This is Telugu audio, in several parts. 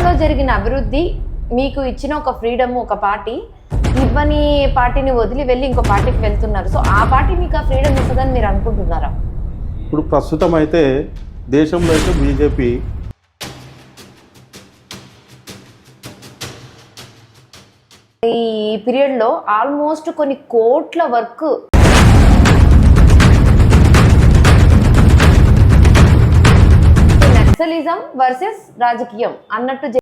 రాష్ట్రంలో జరిగిన అభివృద్ధి మీకు ఇచ్చిన ఒక ఫ్రీడమ్, ఒక పార్టీ ఇవ్వని పార్టీని వదిలి వెళ్ళి ఇంకో పార్టీకి వెళ్తున్నారు. సో ఆ పార్టీ మీకు ఆ ఫ్రీడమ్ ఇస్తుందని మీరు అనుకుంటున్నారా? ఇప్పుడు ప్రస్తుతం అయితే దేశంలో అయితే బీజేపీ ఈ పీరియడ్లో ఆల్మోస్ట్ కొన్ని కోట్ల వర్క్ నక్సలిజం వర్సెస్ రాజకీయం అన్నట్టు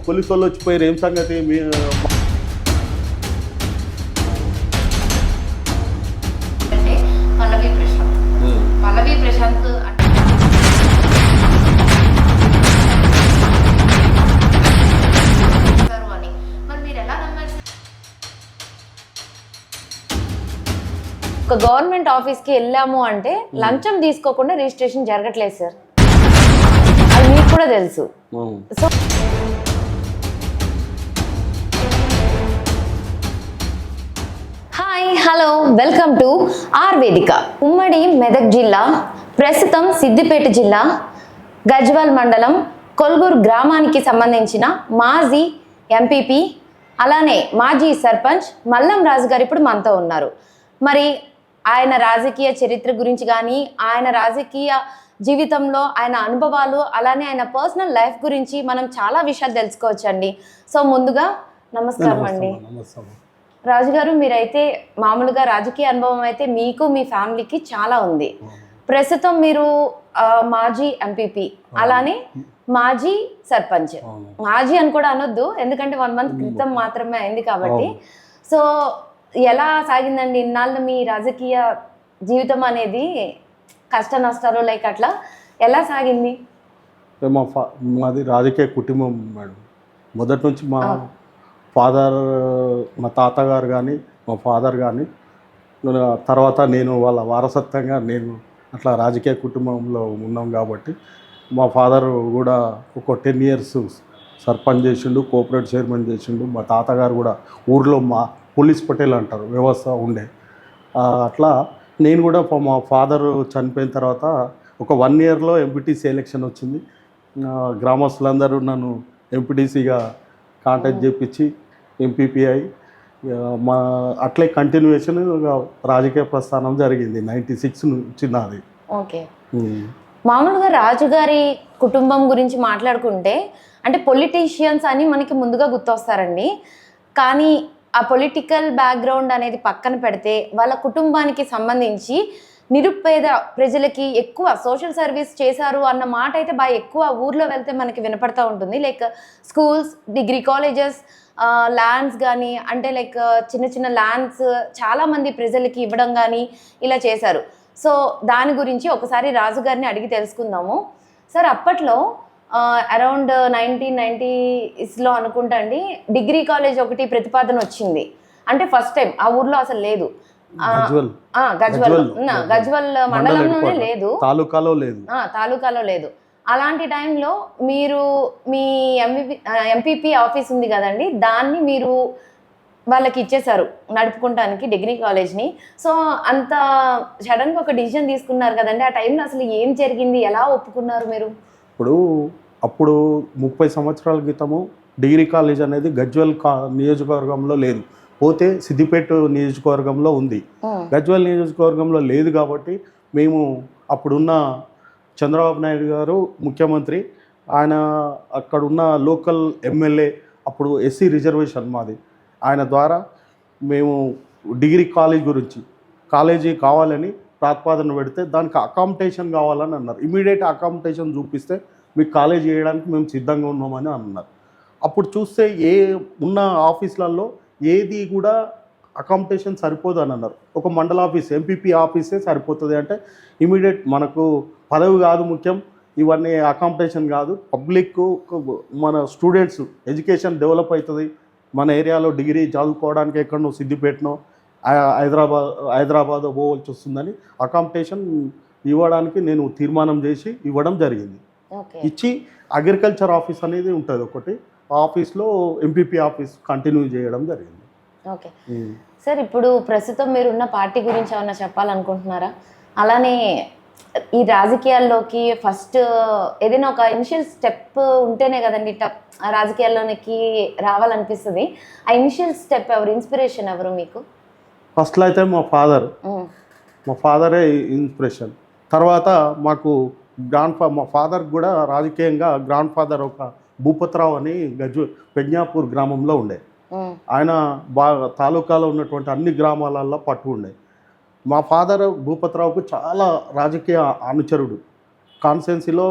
పోలీసు వాళ్ళు వచ్చిపోయారు. ఏం సంగతి? పల్లవి ప్రశాంత్ ఒక గవర్నమెంట్ ఆఫీస్కి వెళ్ళాము అంటే లంచం తీసుకోకుండా రిజిస్ట్రేషన్ జరగట్లేదు సార్, అది మీకు కూడా తెలుసు. So hi, hello, welcome to R Vedika. ఉమ్మడి మెదక్ జిల్లా, ప్రస్తుతం సిద్దిపేట జిల్లా, గజ్వల్ మండలం కొల్గూరు గ్రామానికి సంబంధించిన మాజీ ఎంపీపీ అలానే మాజీ సర్పంచ్ మల్లం రాజు గారు ఇప్పుడు మనతో ఉన్నారు. మరి ఆయన రాజకీయ చరిత్ర గురించి కానీ, ఆయన రాజకీయ జీవితంలో ఆయన అనుభవాలు, అలానే ఆయన పర్సనల్ లైఫ్ గురించి మనం చాలా విషయాలు తెలుసుకోవచ్చండి. సో ముందుగా నమస్కారం అండి రాజుగారు. మీరైతే మామూలుగా రాజకీయ అనుభవం అయితే మీకు మీ ఫ్యామిలీకి చాలా ఉంది. ప్రస్తుతం మీరు మాజీ ఎంపీపీ అలానే మాజీ సర్పంచ్. మాజీ అని కూడా అనొద్దు, ఎందుకంటే 1 month క్రితం మాత్రమే అయింది కాబట్టి. సో ఎలా సాగిందండి ఇన్నాళ్ళు మీ రాజకీయ జీవితం అనేది? కష్ట నష్టాలు లైక్ అట్లా ఎలా సాగింది? మాది రాజకీయ కుటుంబం మేడం. మొదటి నుంచి మా ఫాదర్, మా తాతగారు కానీ, మా ఫాదర్ కానీ, తర్వాత నేను వాళ్ళ వారసత్వంగా నేను అట్లా రాజకీయ కుటుంబంలో ఉన్నాం కాబట్టి మా ఫాదర్ కూడా ఒక 10 years సర్పంచ్ చేసిండు, కోఆపరేటివ్ చైర్మన్ చేసిండు. మా తాతగారు కూడా ఊర్లో మా పోలీస్ పటేల్ అంటారు వ్యవస్థ ఉండే. అట్లా నేను కూడా మా ఫాదర్ చనిపోయిన తర్వాత ఒక 1 yearలో ఎంపీటీసీ ఎలక్షన్ వచ్చింది. గ్రామస్తులందరూ నన్ను ఎంపీటీసీగా కాంటాక్ట్ చేపించి ఎంపీపీ మా అట్లే కంటిన్యూషన్ రాజకీయ ప్రస్థానం జరిగింది. 96 నుంచి నాది. ఓకే. మామూలుగా రాజుగారి కుటుంబం గురించి మాట్లాడుకుంటే అంటే పొలిటీషియన్స్ అని మనకి ముందుగా గుర్తొస్తారండి. కానీ ఆ పొలిటికల్ బ్యాక్గ్రౌండ్ అనేది పక్కన పెడితే వాళ్ళ కుటుంబానికి సంబంధించి నిరుపేద ప్రజలకి ఎక్కువ సోషల్ సర్వీస్ చేశారు అన్న మాట అయితే బాగా ఎక్కువ ఊర్లో వెళ్తే మనకి వినపడతా ఉంటుంది. Like schools, degree colleges, lands కానీ, అంటే లైక్ చిన్న చిన్న ల్యాండ్స్ చాలామంది ప్రజలకి ఇవ్వడం కానీ ఇలా చేశారు. సో దాని గురించి ఒకసారి రాజుగారిని అడిగి తెలుసుకుందాము. సార్, అప్పట్లో అరౌండ్ 1990sలో అనుకుంటా అండి, డిగ్రీ కాలేజ్ ఒకటి ప్రతిపాదన వచ్చింది. అంటే ఫస్ట్ టైం ఆ ఊర్లో అసలు లేదు. గజ్వల్ మండలంలోనే లేదు, తాలూకాలో లేదు. అలాంటి టైంలో మీరు మీ ఎంపీపీ ఆఫీస్ ఉంది కదండి, దాన్ని మీరు వాళ్ళకి ఇచ్చేశారు నడుపుకుంటానికి డిగ్రీ కాలేజ్ని. సో అంత సడన్గా ఒక డిసిజన్ తీసుకున్నారు కదండి, ఆ టైంలో అసలు ఏం జరిగింది, ఎలా ఒప్పుకున్నారు మీరు? అప్పుడు 30 సంవత్సరాల క్రితము డిగ్రీ కాలేజ్ అనేది గజ్వల్ నియోజకవర్గంలో లేదు, పోతే సిద్దిపేట నియోజకవర్గంలో ఉంది. గజ్వల్ నియోజకవర్గంలో లేదు కాబట్టి మేము అప్పుడున్న చంద్రబాబు నాయుడు గారు ముఖ్యమంత్రి, ఆయన అక్కడున్న లోకల్ ఎమ్మెల్యే, అప్పుడు ఎస్సీ రిజర్వేషన్ మాది, ఆయన ద్వారా మేము డిగ్రీ కాలేజ్ గురించి కాలేజీ కావాలని ప్రతిపాదన పెడితే దానికి అకామిడేషన్ కావాలని అన్నారు. ఇమీడియట్ అకామిడేషన్ చూపిస్తే మీకు కాలేజ్ చేయడానికి మేము సిద్ధంగా ఉన్నామని అన్నారు. అప్పుడు చూస్తే ఉన్న ఆఫీసులలో ఏది కూడా అకామిడేషన్ సరిపోదు అని అన్నారు. ఒక మండల ఆఫీస్, ఎంపీపీ ఆఫీసే సరిపోతుంది అంటే ఇమీడియట్ మనకు పదవి కాదు ముఖ్యం, ఇవన్నీ అకామిడేషన్ కాదు, పబ్లిక్ మన స్టూడెంట్స్ ఎడ్యుకేషన్ డెవలప్ అవుతుంది, మన ఏరియాలో డిగ్రీ చదువుకోవడానికి ఎక్కడనో సిద్దిపేటనో హైదరాబాద్ పోవాల్సి వస్తుందని అకామిడేషన్ ఇవ్వడానికి నేను తీర్మానం చేసి ఇవ్వడం జరిగింది. ఇచ్చి అగ్రికల్చర్ ఆఫీస్ అనేది ఉంటుంది ఒకటి, ఆఫీస్లో ఎంపీపీ ఆఫీస్ కంటిన్యూ చేయడం జరిగింది. ఓకే సార్, ఇప్పుడు ప్రస్తుతం మీరున్న పార్టీ గురించి ఏమన్నా చెప్పాలనుకుంటున్నారా? అలానే ఈ రాజకీయాల్లోకి ఫస్ట్ ఏదైనా ఒక ఇనిషియల్ స్టెప్ ఉంటేనే కదండి రాజకీయాల్లోకి రావాలనిపిస్తుంది. ఆ ఇనిషియల్ స్టెప్ ఎవరు, ఇన్స్పిరేషన్ ఎవరు మీకు? ఫస్ట్లో అయితే మా ఫాదరే ఇన్స్పిరేషన్. తర్వాత మాకు మా ఫాదర్ కూడా రాజకీయంగా గ్రాండ్ ఫాదర్ ఒక భూపతిరావు అని పెజ్ఞాపూర్ గ్రామంలో ఉండే. ఆయన బాగా తాలూకాలో ఉన్నటువంటి అన్ని గ్రామాలలో పట్టు ఉండే. మా ఫాదర్ భూపతిరావుకు చాలా రాజకీయ అనుచరుడు. కాన్స్టిట్యున్సీలో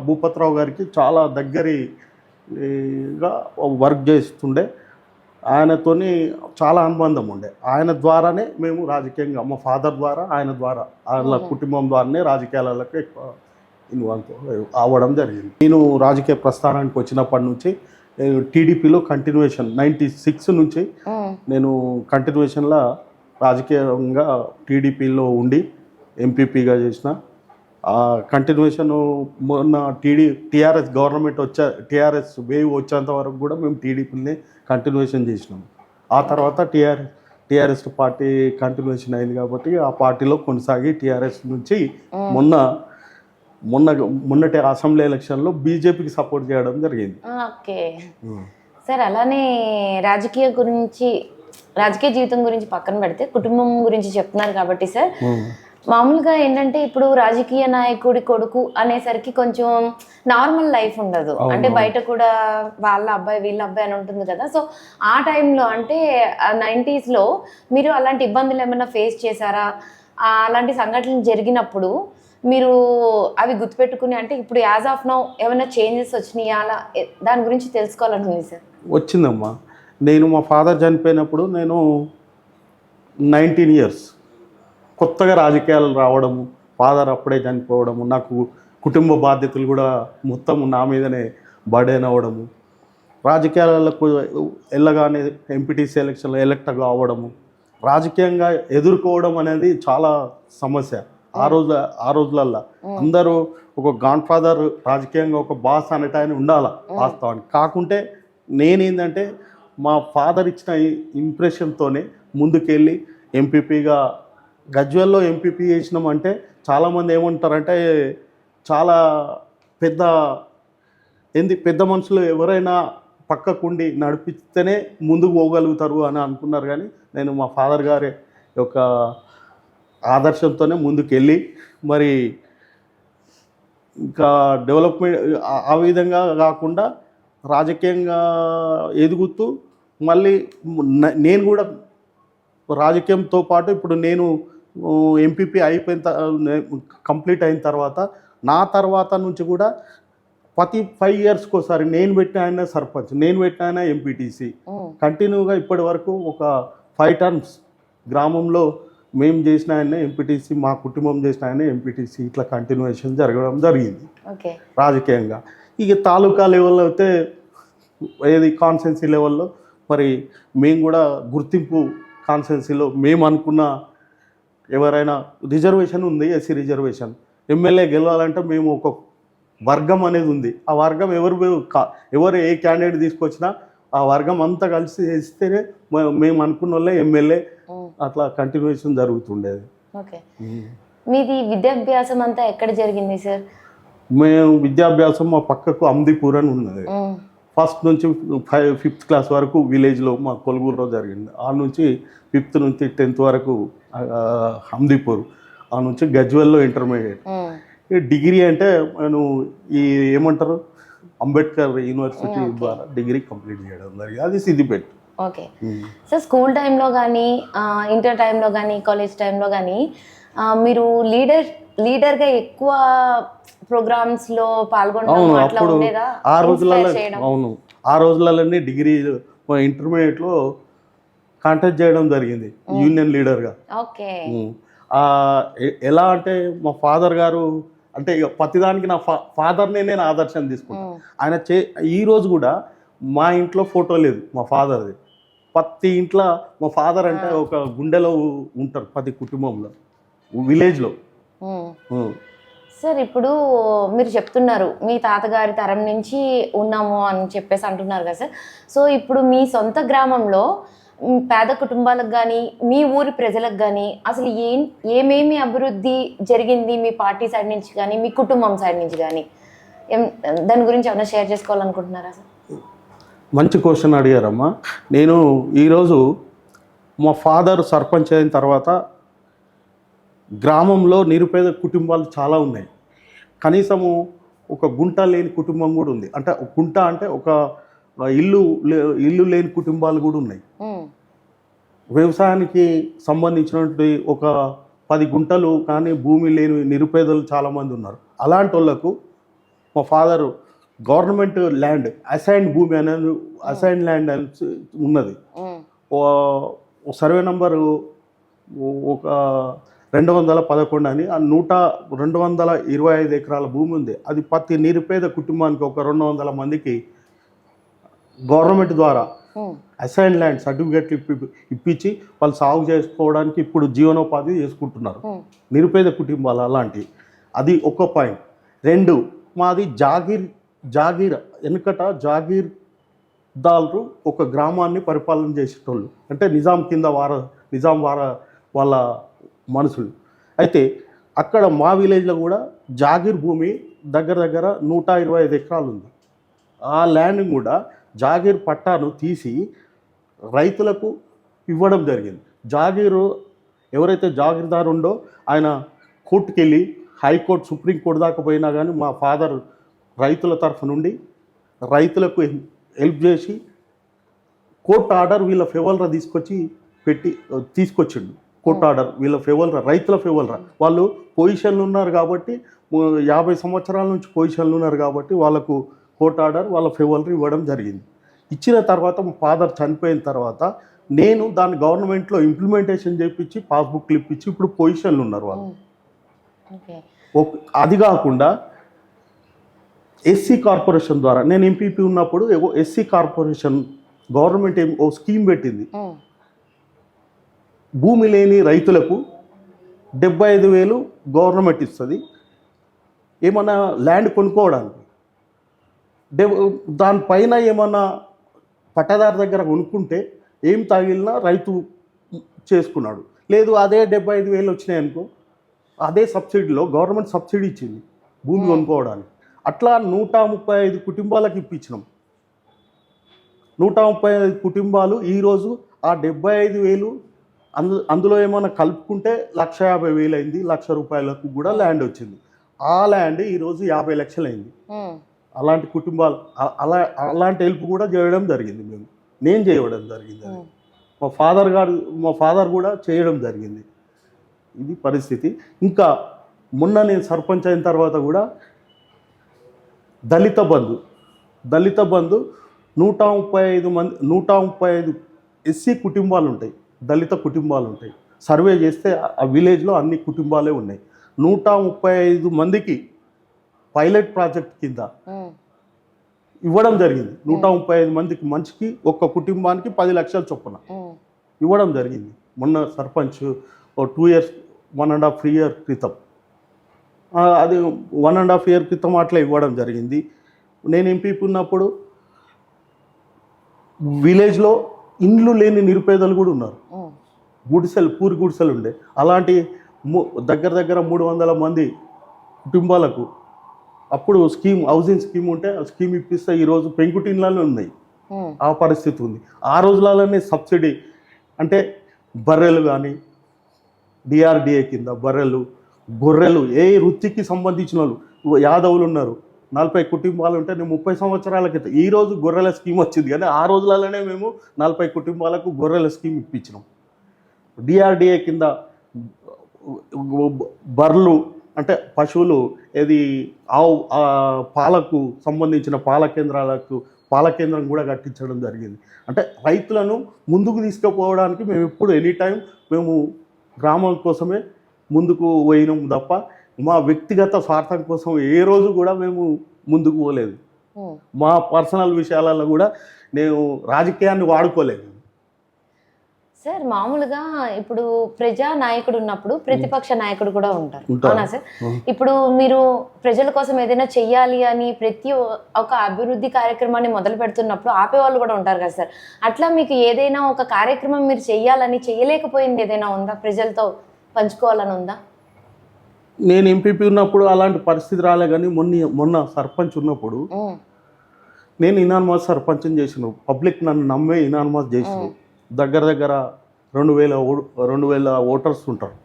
భూపతిరావు గారికి చాలా దగ్గరగా వర్క్ చేస్తుండే. ఆయనతోని చాలా అనుబంధం ఉండే. ఆయన ద్వారానే మేము రాజకీయంగా, మా ఫాదర్ ద్వారా, ఆయన ద్వారా, వాళ్ళ కుటుంబం ద్వారానే రాజకీయాలకు ఎక్కువ ఇన్వాల్వ్ అవ్వడం జరిగింది. నేను రాజకీయ ప్రస్థానానికి వచ్చినప్పటి నుంచి టీడీపీలో కంటిన్యూషన్ 96 నుంచి నేను కంటిన్యూషన్లో రాజకీయంగా టీడీపీలో ఉండి ఎంపీపీగా చేసిన. కంటిన్యూషన్ మొన్న టీఆర్ఎస్ గవర్నమెంట్ టీఆర్ఎస్ వేవ్ వచ్చేంత వరకు కూడా మేము టీడీపీని కంటిన్యూషన్ చేసినాం. ఆ తర్వాత టీఆర్ఎస్ పార్టీ కంటిన్యూషన్ అయింది కాబట్టి ఆ పార్టీలో కొనసాగి టీఆర్ఎస్ నుంచి మొన్నటి అసెంబ్లీ ఎలక్షన్లో బీజేపీకి సపోర్ట్ చేయడం జరిగింది. ఓకే సార్, అలానే రాజకీయ జీవితం గురించి పక్కన పెడితే కుటుంబం గురించి చెప్తున్నారు కాబట్టి సార్, మామూలుగా ఏంటంటే ఇప్పుడు రాజకీయ నాయకుడి కొడుకు అనేసరికి కొంచెం నార్మల్ లైఫ్ ఉండదు. అంటే బయట కూడా వాళ్ళ అబ్బాయి వీళ్ళ అబ్బాయి అని ఉంటుంది కదా. సో ఆ టైంలో అంటే 90sలో మీరు అలాంటి ఇబ్బందులు ఏమైనా ఫేస్ చేశారా? అలాంటి సంఘటనలు జరిగినప్పుడు మీరు అవి గుర్తుపెట్టుకుని, అంటే ఇప్పుడు యాజ్ ఆఫ్ నౌ ఏమైనా చేంజెస్ వచ్చినాయా, అలా దాని గురించి తెలుసుకోవాలనుంది సార్. వచ్చిందమ్మా. నేను మా ఫాదర్ చనిపోయినప్పుడు నేను 19 years కొత్తగా రాజకీయాలు రావడము, ఫాదర్ అప్పుడే చనిపోవడము, నాకు కుటుంబ బాధ్యతలు కూడా మొత్తం నా మీదనే బర్డెన్ అవ్వడము, రాజకీయాలకు వెళ్ళగానే ఎంపీటీసీ ఎలక్షన్లో ఎలక్ట్ అవ్వడము, రాజకీయంగా ఎదుర్కోవడం అనేది చాలా సమస్య. ఆ రోజులల్లో అందరూ ఒక గాడ్ ఫాదర్ రాజకీయంగా ఒక బాస్ అనేట ఆయన ఉండాలి వాస్తవానికి. కాకుంటే నేనేంటంటే మా ఫాదర్ ఇచ్చిన ఇంప్రెషన్తోనే ముందుకెళ్ళి ఎంపీపీగా గజ్వేల్లో ఎంపీపీ చేసినామంటే చాలామంది ఏమంటారంటే చాలా పెద్ద మనుషులు ఎవరైనా పక్కకుండి నడిపిస్తేనే ముందుకు పోగలుగుతారు అని అనుకున్నారు. కానీ నేను మా ఫాదర్ గారి యొక్క ఆదర్శంతోనే ముందుకెళ్ళి మరి ఇంకా డెవలప్మెంట్ ఆ విధంగా కాకుండా రాజకీయంగా ఎదుగుతూ మళ్ళీ నేను కూడా రాజకీయంతో పాటు ఇప్పుడు నేను ఎంపీపీ కంప్లీట్ అయిన తర్వాత నా తర్వాత నుంచి కూడా ప్రతి 5 yearsకి ఒకసారి నేను పెట్టిన ఆయన సర్పంచ్, నేను పెట్టిన ఆయన ఎంపీటీసీ, కంటిన్యూగా ఇప్పటి వరకు ఒక 5 terms గ్రామంలో మేము చేసిన ఆయన ఎంపీటీసీ, మా కుటుంబం చేసిన ఆయన ఎంపీటీసీ, ఇట్లా కంటిన్యూషన్ జరగడం జరిగింది రాజకీయంగా. ఇక తాలూకా లెవెల్లో అయితే ఏది కాన్స్టిట్యున్సీ లెవెల్లో మరి మేము కూడా గుర్తింపు కాన్స్టిట్యున్సీలో మేము అనుకున్న ఎవరైనా రిజర్వేషన్ ఉంది, ఎస్సీ రిజర్వేషన్, ఎమ్మెల్యే గెలవాలంటే మేము ఒక వర్గం అనేది ఉంది. ఆ వర్గం ఎవరు ఏ క్యాండిడేట్ తీసుకొచ్చినా ఆ వర్గం అంతా కలిసి చేస్తేనే మేము అనుకున్న వాళ్ళే ఎమ్మెల్యే, అట్లా కంటిన్యూషన్ జరుగుతుండేది. ఓకే, మీది విద్యాభ్యాసం అంతా ఎక్కడ జరిగింది సార్? మేము విద్యాభ్యాసం మా పక్కకు అమ్దిపూర్ అని ఉన్నది. ఫస్ట్ నుంచి 5th class వరకు విలేజ్లో మా కొలుగురులో జరిగింది. ఆ నుంచి 5th నుంచి 10th వరకు అమ్దిపూర్, ఆ నుంచి గజ్వేల్లో ఇంటర్మీడియట్. డిగ్రీ అంటే నేను ఏమంటారు అంబేద్కర్ యూనివర్సిటీ ద్వారా డిగ్రీ కంప్లీట్ చేయడం జరిగింది. అది సిద్దిపేట. ఓకే సార్, స్కూల్ టైంలో కానీ, ఇంటర్ టైంలో కానీ, కాలేజ్ టైంలో కానీ మీరు లీడర్గా ఎక్కువ ప్రోగ్రామ్స్లో పాల్గొనడం అట్లా ఉండేదా? ఆ రోజులలోనే డిగ్రీ ఇంటర్మీడియట్లో కాంటాక్ట్ చేయడం జరిగింది యూనియన్ లీడర్గా. ఓకే, ఎలా అంటే మా ఫాదర్ గారు అంటే ఇక ప్రతిదానికి నా ఫాదర్నే నేను ఆదర్శం తీసుకుంటాను. ఆయన ఈ రోజు కూడా మా ఇంట్లో ఫోటో లేదు మా ఫాదర్ది. ప్రతి ఇంట్లో మా ఫాదర్ అంటే ఒక గుండెలో ఉంటారు ప్రతి కుటుంబంలో, విలేజ్లో. సార్, ఇప్పుడు మీరు చెప్తున్నారు మీ తాతగారి తరం నుంచి ఉన్నాము అని చెప్పేసి అంటున్నారు కదా సార్. సో ఇప్పుడు మీ సొంత గ్రామంలో పేద కుటుంబాలకు కానీ మీ ఊరి ప్రజలకు కానీ అసలు ఏమేమి అభివృద్ధి జరిగింది మీ పార్టీ సైడ్ నుంచి కానీ మీ కుటుంబం సైడ్ నుంచి కానీ దాని గురించి ఏమైనా షేర్ చేసుకోవాలనుకుంటున్నారా సార్? మంచి క్వశ్చన్ అడిగారమ్మా. నేను ఈరోజు మా ఫాదర్ సర్పంచ్ అయిన తర్వాత గ్రామంలో నిరుపేద కుటుంబాలు చాలా ఉన్నాయి. కనీసము ఒక గుంట లేని కుటుంబం కూడా ఉంది. అంటే గుంట అంటే ఒక ఇల్లు లేని కుటుంబాలు కూడా ఉన్నాయి. వ్యవసాయానికి సంబంధించినటువంటి ఒక 10 గుంటలు కానీ భూమి లేని నిరుపేదలు చాలామంది ఉన్నారు. అలాంటి వాళ్ళకు మా ఫాదర్ గవర్నమెంట్ ల్యాండ్ అసైన్డ్ భూమి అనేది అసైన్డ్ ల్యాండ్ అని ఉన్నది. సర్వే నంబరు ఒక 211 అని 225 ఎకరాల భూమి ఉంది. అది ప్రతి నిరుపేద కుటుంబానికి ఒక 200 మందికి గవర్నమెంట్ ద్వారా అసైన్ ల్యాండ్ సర్టిఫికేట్ ఇప్పించి వాళ్ళు సాగు చేసుకోవడానికి ఇప్పుడు జీవనోపాధి చేసుకుంటున్నారు నిరుపేద కుటుంబాలు అలాంటి. అది ఒక పాయింట్. 2, మాది జాగీర్ వెనుకట జాగీర్దారులు ఒక గ్రామాన్ని పరిపాలన చేసేటోళ్ళు. అంటే నిజాం వాళ్ళ మనుషులు. అయితే అక్కడ మా విలేజ్లో కూడా జాగీర్ భూమి దగ్గర 125 ఎకరాలు ఉంది. ఆ ల్యాండ్ కూడా జాగీర్ పట్టాను తీసి రైతులకు ఇవ్వడం జరిగింది. జాగీరు ఎవరైతే జాగీర్దారు ఉండో ఆయన కోర్టుకు వెళ్ళి హైకోర్టు సుప్రీంకోర్టు దాకా పోయినా కానీ మా ఫాదర్ రైతుల తరఫు నుండి రైతులకు హెల్ప్ చేసి కోర్టు ఆర్డర్ వీళ్ళ ఫేవర్గా తీసుకొచ్చిండు. కోర్టు ఆర్డర్ వీళ్ళ ఫేవర్గా రైతుల ఫేవర్గా వాళ్ళు పొజిషన్లు ఉన్నారు కాబట్టి 50 సంవత్సరాల నుంచి పొజిషన్లు ఉన్నారు కాబట్టి వాళ్ళకు కోర్టు ఆర్డర్ వాళ్ళ ఫేవర్గా ఇవ్వడం జరిగింది. ఇచ్చిన తర్వాత మా ఫాదర్ చనిపోయిన తర్వాత నేను దాన్ని గవర్నమెంట్లో ఇంప్లిమెంటేషన్ చేయించి పాస్బుక్లు ఇప్పించి ఇప్పుడు పొజిషన్లు ఉన్నారు వాళ్ళు. అది కాకుండా ఎస్సీ కార్పొరేషన్ ద్వారా నేను ఎంపీపీ ఉన్నప్పుడు ఎస్సీ కార్పొరేషన్ గవర్నమెంట్ ఓ స్కీమ్ పెట్టింది. భూమి లేని రైతులకు 75,000 గవర్నమెంట్ ఇస్తుంది ఏమన్నా ల్యాండ్ కొనుక్కోవడానికి. దానిపైన ఏమన్నా పట్టదారు దగ్గర కొనుక్కుంటే ఏం తగిలినా రైతు చేసుకున్నాడు. లేదు అదే 75,000 వచ్చినాయి అనుకో, అదే సబ్సిడీలో గవర్నమెంట్ సబ్సిడీ ఇచ్చింది భూమి కొనుక్కోవడానికి. అట్లా 135 కుటుంబాలకు ఇప్పించినాం. 135 కుటుంబాలు ఈరోజు ఆ 75,000 అందులో ఏమైనా కలుపుకుంటే 150,000 అయింది. 1,00,000 రూపాయలకు కూడా ల్యాండ్ వచ్చింది. ఆ ల్యాండ్ ఈరోజు 50 లక్షలు అయింది. అలాంటి కుటుంబాలు అలాంటి హెల్ప్ కూడా చేయడం జరిగింది. నేను చేయడం జరిగింది. అది మా ఫాదర్ కూడా చేయడం జరిగింది. ఇది పరిస్థితి. ఇంకా మొన్న నేను సర్పంచ్ అయిన తర్వాత కూడా దళిత బంధు 135 ఎస్సీ కుటుంబాలు ఉంటాయి, దళిత కుటుంబాలు ఉంటాయి. సర్వే చేస్తే ఆ విలేజ్లో అన్ని కుటుంబాలే ఉన్నాయి. 135 మందికి పైలట్ ప్రాజెక్ట్ కింద ఇవ్వడం జరిగింది. 135 మందికి మనిషికి ఒక్క కుటుంబానికి 10 లక్షల చొప్పున ఇవ్వడం జరిగింది. మొన్న సర్పంచ్ 2 ఇయర్స్ 1.5 ఇయర్ క్రితం అది 1.5 ఇయర్ క్రితం అట్లా ఇవ్వడం జరిగింది. నేను ఎంపీపీ ఉన్నప్పుడు విలేజ్లో ఇండ్లు లేని నిరుపేదలు కూడా ఉన్నారు. పూరి గుడిసెలు ఉండే. అలాంటి దగ్గర 300 మంది కుటుంబాలకు అప్పుడు హౌసింగ్ స్కీమ్ ఉంటే ఆ స్కీమ్ ఇప్పిస్తే ఈరోజు పెంకుటిన్లలో ఉన్నాయి. ఆ పరిస్థితి ఉంది. ఆ రోజులలోనే సబ్సిడీ అంటే బర్రెలు కానీ డిఆర్డిఏ కింద బర్రెలు గొర్రెలు ఏ వృత్తికి సంబంధించిన వాళ్ళు యాదవులు ఉన్నారు. 40 కుటుంబాలు ఉంటే నేను 30 సంవత్సరాల క్రితం ఈరోజు గొర్రెల స్కీమ్ వచ్చింది. కానీ ఆ రోజులలోనే మేము 40 కుటుంబాలకు గొర్రెల స్కీమ్ ఇప్పించినాం. డిఆర్డిఏ కింద బర్రెలు అంటే పశువులు ఏది ఆవు పాలకు సంబంధించిన పాల కేంద్రం కూడా కట్టించడం జరిగింది. అంటే రైతులను ముందుకు తీసుకుపోవడానికి మేము ఎప్పుడు ఎనీ టైం మేము గ్రామం కోసమే ముందుకు పోయినాం తప్ప మా వ్యక్తిగత స్వార్థం కోసం ఏ రోజు కూడా మేము ముందుకు పోలేదు. మా పర్సనల్ విషయాలలో కూడా నేను రాజకీయాన్ని వాడుకోలేదు. సార్ మామూలుగా ఇప్పుడు ప్రజా నాయకుడు ఉన్నప్పుడు ప్రతిపక్ష నాయకుడు కూడా ఉంటారు, అవునా సార్? ఇప్పుడు మీరు ప్రజల కోసం ఏదైనా చెయ్యాలి అని ప్రతి ఒక అభివృద్ధి కార్యక్రమాన్ని మొదలు పెడుతున్నప్పుడు ఆపేవాళ్ళు కూడా ఉంటారు కదా సార్. అట్లా మీకు ఏదైనా ఒక కార్యక్రమం మీరు చెయ్యాలని చేయలేకపోయింది ఏదైనా ఉందా, ప్రజలతో పంచుకోవాలని ఉందా? నేను ఎంపీపీ ఉన్నప్పుడు అలాంటి పరిస్థితి రాలే, కానీ మొన్న సర్పంచ్ ఉన్నప్పుడు నేను ఇనాన్మాస్ సర్పంచ్ని చేసిన, పబ్లిక్ నన్ను నమ్మే ఇనాన్మాస్ చేసిన. దగ్గర 2000 ఓటర్స్ ఉంటారు,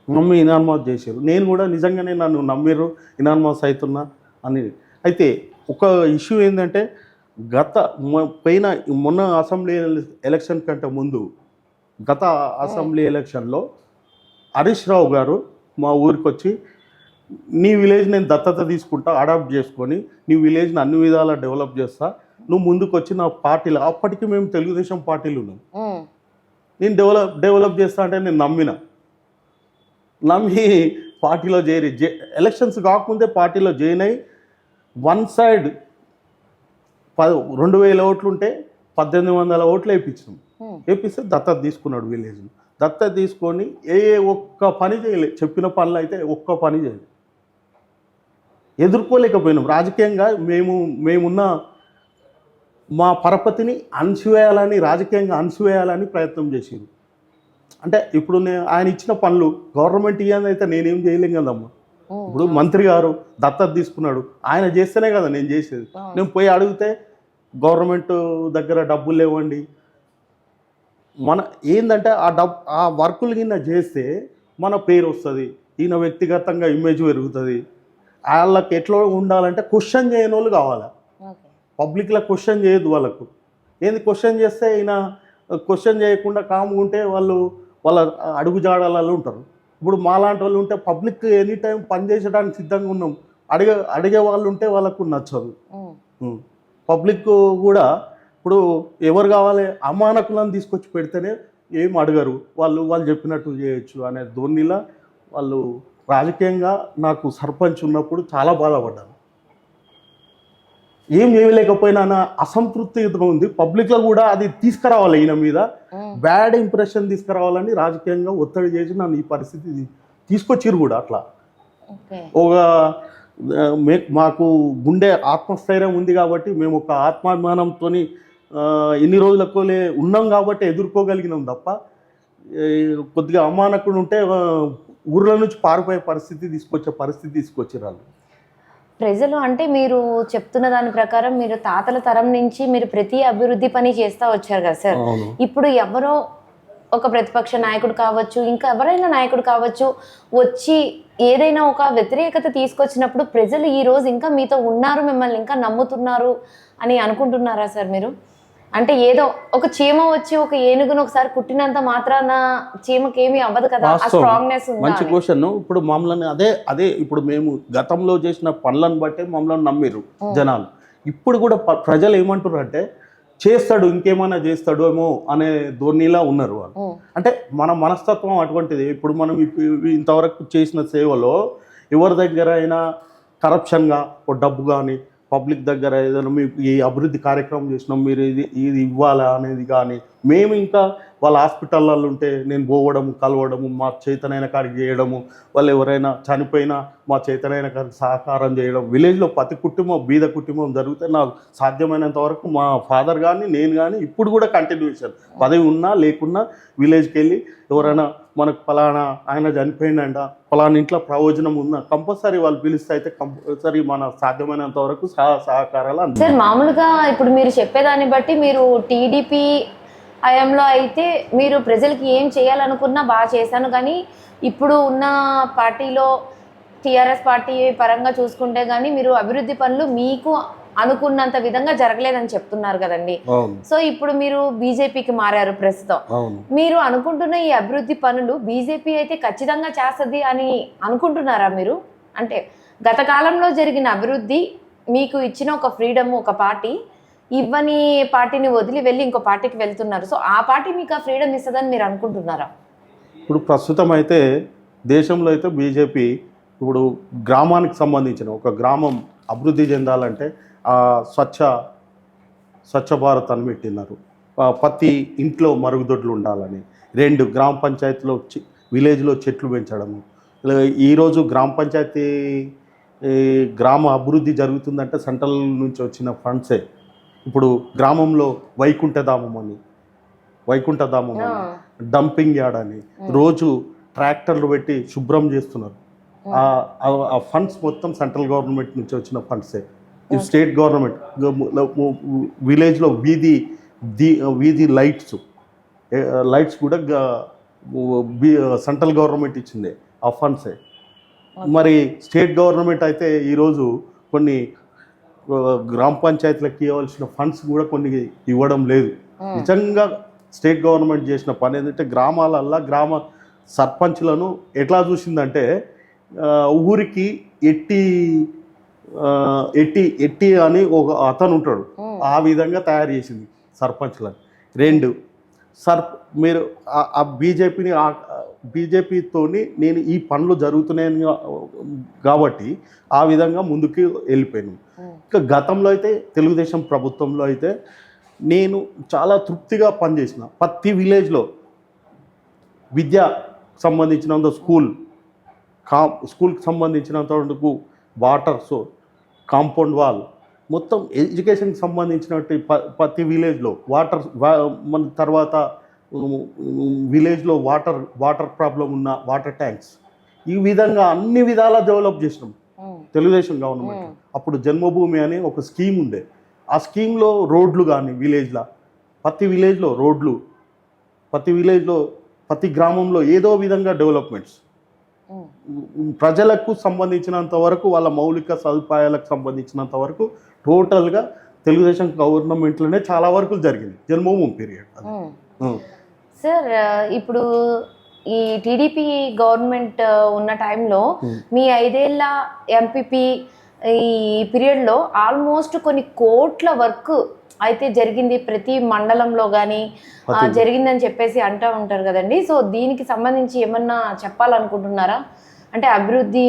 నమ్మి ఇనాన్మాస్ చేశారు. నేను కూడా నిజంగానే నన్ను నమ్మిర్రు, ఇనాన్మాస్ అవుతున్నా అని. అయితే ఒక ఇష్యూ ఏంటంటే మొన్న అసెంబ్లీ ఎలక్షన్ కంటే ముందు గత అసెంబ్లీ ఎలక్షన్లో హరీష్ రావు గారు మా ఊరికి వచ్చి, నీ విలేజ్ నేను దత్తత తీసుకుంటా, అడాప్ట్ చేసుకొని నీ విలేజ్ని అన్ని విధాలా డెవలప్ చేస్తా, నువ్వు ముందుకు వచ్చి నా పార్టీలో, అప్పటికి మేము తెలుగుదేశం పార్టీలో ఉన్నాం, నేను డెవలప్ చేస్తా అంటే నేను నమ్మి పార్టీలో ఎలక్షన్స్ కాకముందే పార్టీలో జాయిన్ అయ్యి వన్ సైడ్ 2000 ఓట్లు ఉంటే 1800 ఓట్లు వేయించినాం. వేపిస్తే దత్తత తీసుకున్నాడు విలేజ్ని. దత్తత తీసుకొని ఒక్క పని చేయలేదు, చెప్పిన పనులు అయితే ఒక్క పని చేయలేదు. ఎదుర్కోలేకపోయినాం. రాజకీయంగా మేమున్న మా పరపతిని రాజకీయంగా అణచివేయాలని ప్రయత్నం చేసింది. అంటే ఇప్పుడు ఆయన ఇచ్చిన పనులు గవర్నమెంట్ ఇవ్వనైతే నేనేం చేయలేం కదమ్మా. ఇప్పుడు మంత్రి గారు దత్తత తీసుకున్నాడు, ఆయన చేస్తేనే కదా నేను చేసేది. నేను పోయి అడిగితే గవర్నమెంట్ దగ్గర డబ్బులు లేవండి, మన ఏంటంటే ఆ వర్కులు కింద చేస్తే మన పేరు వస్తుంది, ఈయన వ్యక్తిగతంగా ఇమేజ్ పెరుగుతుంది. వాళ్ళకి ఎట్లా ఉండాలంటే క్వశ్చన్ చేయని వాళ్ళు కావాలి. పబ్లిక్లో క్వశ్చన్ చేయదు వాళ్ళకు. ఏంది క్వశ్చన్ చేస్తే ఈయన క్వశ్చన్ చేయకుండా కాముకుంటే వాళ్ళ అడుగుజాడలలో ఉంటారు. ఇప్పుడు మాలాంటి వాళ్ళు ఉంటే పబ్లిక్ ఎనీ టైం పనిచేయడానికి సిద్ధంగా ఉన్నాం. అడిగే వాళ్ళు ఉంటే వాళ్ళకు నచ్చదు. పబ్లిక్ కూడా ఇప్పుడు ఎవరు కావాలి, అమానకులను తీసుకొచ్చి పెడితేనే ఏం అడగరు, వాళ్ళు చెప్పినట్టు చేయొచ్చు అనే ధోరణిలా వాళ్ళు. రాజకీయంగా నాకు సర్పంచ్ ఉన్నప్పుడు చాలా బాధపడ్డాను. ఏం చేయలేకపోయినా అసంతృప్తిగా ఉంది. పబ్లిక్లో కూడా అది తీసుకురావాలి, ఈయన మీద బ్యాడ్ ఇంప్రెషన్ తీసుకురావాలని రాజకీయంగా ఒత్తిడి చేసి నన్ను ఈ పరిస్థితి తీసుకొచ్చిరు కూడా. అట్లా ఒక మాకు గుండె ఆత్మస్థైర్యం ఉంది కాబట్టి మేము ఒక ఆత్మాభిమానంతో ఎన్ని రోజులకు ఉన్నాం కాబట్టి ఎదుర్కోగలిగినాం తప్ప, కొద్దిగా అమానకుడు ఉంటే ఊర్ల నుంచి పారిపోయే పరిస్థితి తీసుకొచ్చారు వాళ్ళు. ప్రజలు అంటే మీరు చెప్తున్న దాని ప్రకారం మీరు తాతల తరం నుంచి మీరు ప్రతి అభివృద్ధి పని చేస్తూ వచ్చారు కదా సార్. ఇప్పుడు ఎవరో ఒక ప్రతిపక్ష నాయకుడు కావచ్చు, ఇంకా ఎవరైనా నాయకుడు కావచ్చు, వచ్చి ఏదైనా ఒక వ్యతిరేకత తీసుకొచ్చినప్పుడు ప్రజలు ఈ రోజు ఇంకా మీతో ఉన్నారు, మిమ్మల్ని ఇంకా నమ్ముతున్నారు అని అనుకుంటున్నారా సార్ మీరు? అంటే ఏదో ఒక చీమ వచ్చి ఒక ఏనుగును ఒకసారి కుట్టినంత మాత్రాన చీమకి ఏమీ అవ్వదు కదా, ఆ స్ట్రాంగ్నెస్ ఉంది. మంచి క్వశ్చన్. ఇప్పుడు మమ్మల్ని అదే ఇప్పుడు మేము గతంలో చేసిన పనులను బట్టే మమ్మల్ని నమ్మిరు జనాలు. ఇప్పుడు కూడా ప్రజలు ఏమంటారు అంటే, చేస్తాడు ఇంకేమైనా చేస్తాడు ఏమో అనే ధోరణిలా ఉన్నారు వాళ్ళు. అంటే మన మనస్తత్వం అటువంటిది. ఇప్పుడు మనం ఇంతవరకు చేసిన సేవలో ఎవరి దగ్గర అయినా కరప్షన్గా ఓ డబ్బు కానీ, పబ్లిక్ దగ్గర ఏదైనా మీకు ఈ అభివృద్ధి కార్యక్రమం చేసినాం మీరు ఇది ఇవ్వాలా అనేది కానీ, మేము ఇంకా వాళ్ళ హాస్పిటల్లో ఉంటే నేను పోవడము, కలవడము, మా చేతనైన కాడికి చేయడము, వాళ్ళు ఎవరైనా చనిపోయినా మా చేతనైన కాడికి సహకారం చేయడం. విలేజ్లో ప్రతి కుటుంబం, బీద కుటుంబం జరిగితే నాకు సాధ్యమైనంత వరకు మా ఫాదర్ కానీ నేను కానీ ఇప్పుడు కూడా కంటిన్యూషన్, పదవి ఉన్నా లేకున్నా విలేజ్కి వెళ్ళి ఎవరైనా మనకు ఫలానా ఆయన చనిపోయిందంట, ఫలానా ఇంట్లో ప్రయోజనం ఉందా, కంపల్సరీ వాళ్ళు పిలిస్తే అయితే కంపల్సరీ మన సాధ్యమైనంత వరకు సహకారాలు అందిస్తాం. సార్ మామూలుగా ఇప్పుడు మీరు చెప్పేదాన్ని బట్టి మీరు టీడీపీ హయాంలో అయితే మీరు ప్రజలకి ఏం చేయాలనుకున్నా బాగా చేశాను, కానీ ఇప్పుడు ఉన్న పార్టీలో టీఆర్ఎస్ పార్టీ పరంగా చూసుకుంటే కానీ మీరు అభివృద్ధి పనులు మీకు అనుకున్నంత విధంగా జరగలేదని చెప్తున్నారు కదండి. సో ఇప్పుడు మీరు బీజేపీకి మారారు ప్రస్తుతం. మీరు అనుకుంటున్న ఈ అభివృద్ధి పనులు బీజేపీ అయితే ఖచ్చితంగా చేస్తుంది అని అనుకుంటున్నారా మీరు? అంటే గత కాలంలో జరిగిన అభివృద్ధి మీకు ఇచ్చిన ఒక ఫ్రీడమ్, ఒక పార్టీ ఇవ్వని పార్టీని వదిలి వెళ్ళి ఇంకో పార్టీకి వెళ్తున్నారు. సో ఆ పార్టీ మీకు ఆ ఫ్రీడమ్ ఇస్తుందని మీరు అనుకుంటున్నారా? ఇప్పుడు ప్రస్తుతం అయితే దేశంలో అయితే బీజేపీ ఇప్పుడు గ్రామానికి సంబంధించిన ఒక గ్రామం అభివృద్ధి చెందాలంటే స్వచ్ఛ భారత్ అని పెట్టినారు. ప్రతి ఇంట్లో మరుగుదొడ్లు ఉండాలని, 2 గ్రామ పంచాయతీలో విలేజ్లో చెట్లు పెంచడము. ఈరోజు గ్రామ పంచాయతీ గ్రామ అభివృద్ధి జరుగుతుందంటే సెంట్రల్ నుంచి వచ్చిన ఫండ్సే. ఇప్పుడు గ్రామంలో వైకుంఠధామం అని డంపింగ్ యార్డ్ అని రోజు ట్రాక్టర్లు పెట్టి శుభ్రం చేస్తున్నారు. ఆ ఫండ్స్ మొత్తం సెంట్రల్ గవర్నమెంట్ నుంచి వచ్చిన ఫండ్సే. ఈ స్టేట్ గవర్నమెంట్ విలేజ్లో వీధి లైట్స్ కూడా సెంట్రల్ గవర్నమెంట్ ఇచ్చిందే, ఆ ఫండ్సే. మరి స్టేట్ గవర్నమెంట్ అయితే ఈరోజు కొన్ని గ్రామ పంచాయతీలకు ఇవ్వాల్సిన ఫండ్స్ కూడా కొన్ని ఇవ్వడం లేదు. నిజంగా స్టేట్ గవర్నమెంట్ చేసిన పని ఏంటంటే గ్రామాలల్లో గ్రామ సర్పంచ్లను ఎట్లా చూసిందంటే ఊరికి ఎట్టి అని ఒక అతను ఉంటాడు, ఆ విధంగా తయారు చేసింది సర్పంచ్లను. 2 మీరు ఆ బీజేపీతోని నేను ఈ పనులు జరుగుతున్నాయని కాబట్టి ఆ విధంగా ముందుకు వెళ్ళిపోయాను. ఇంకా గతంలో అయితే తెలుగుదేశం ప్రభుత్వంలో అయితే నేను చాలా తృప్తిగా పనిచేసిన. ప్రతి విలేజ్లో విద్య సంబంధించినంత స్కూల్కి సంబంధించినంత వరకు వాటర్ కాంపౌండ్ వాల్ మొత్తం ఎడ్యుకేషన్కి సంబంధించినట్టు ప్రతి విలేజ్లో మన తర్వాత విలేజ్లో వాటర్ ప్రాబ్లం ఉన్న వాటర్ ట్యాంక్స్, ఈ విధంగా అన్ని విధాలా డెవలప్ చేసినాం తెలుగుదేశం గవర్నమెంట్. అప్పుడు జన్మభూమి అని ఒక స్కీమ్ ఉండే, ఆ స్కీమ్లో రోడ్లు కానీ ప్రతి విలేజ్లో రోడ్లు, ప్రతి గ్రామంలో ఏదో విధంగా డెవలప్మెంట్స్, ప్రజలకు సంబంధించినంత వరకు వాళ్ళ మౌలిక సదుపాయాలకు సంబంధించినంత వరకు టోటల్గా తెలుగుదేశం గవర్నమెంట్లోనే చాలా వరకు జరిగింది జన్మభూమి పీరియడ్. సార్ ఇప్పుడు ఈ టీడీపీ గవర్నమెంట్ ఉన్న టైంలో మీ 5 ఏళ్ళ ఎంపీపీ ఈ పీరియడ్లో ఆల్మోస్ట్ కొన్ని కోట్ల వర్క్ అయితే జరిగింది ప్రతి మండలంలో కానీ జరిగిందని చెప్పేసి అంటూ ఉంటారు కదండి. సో దీనికి సంబంధించి ఏమన్నా చెప్పాలనుకుంటున్నారా? అంటే అభివృద్ధి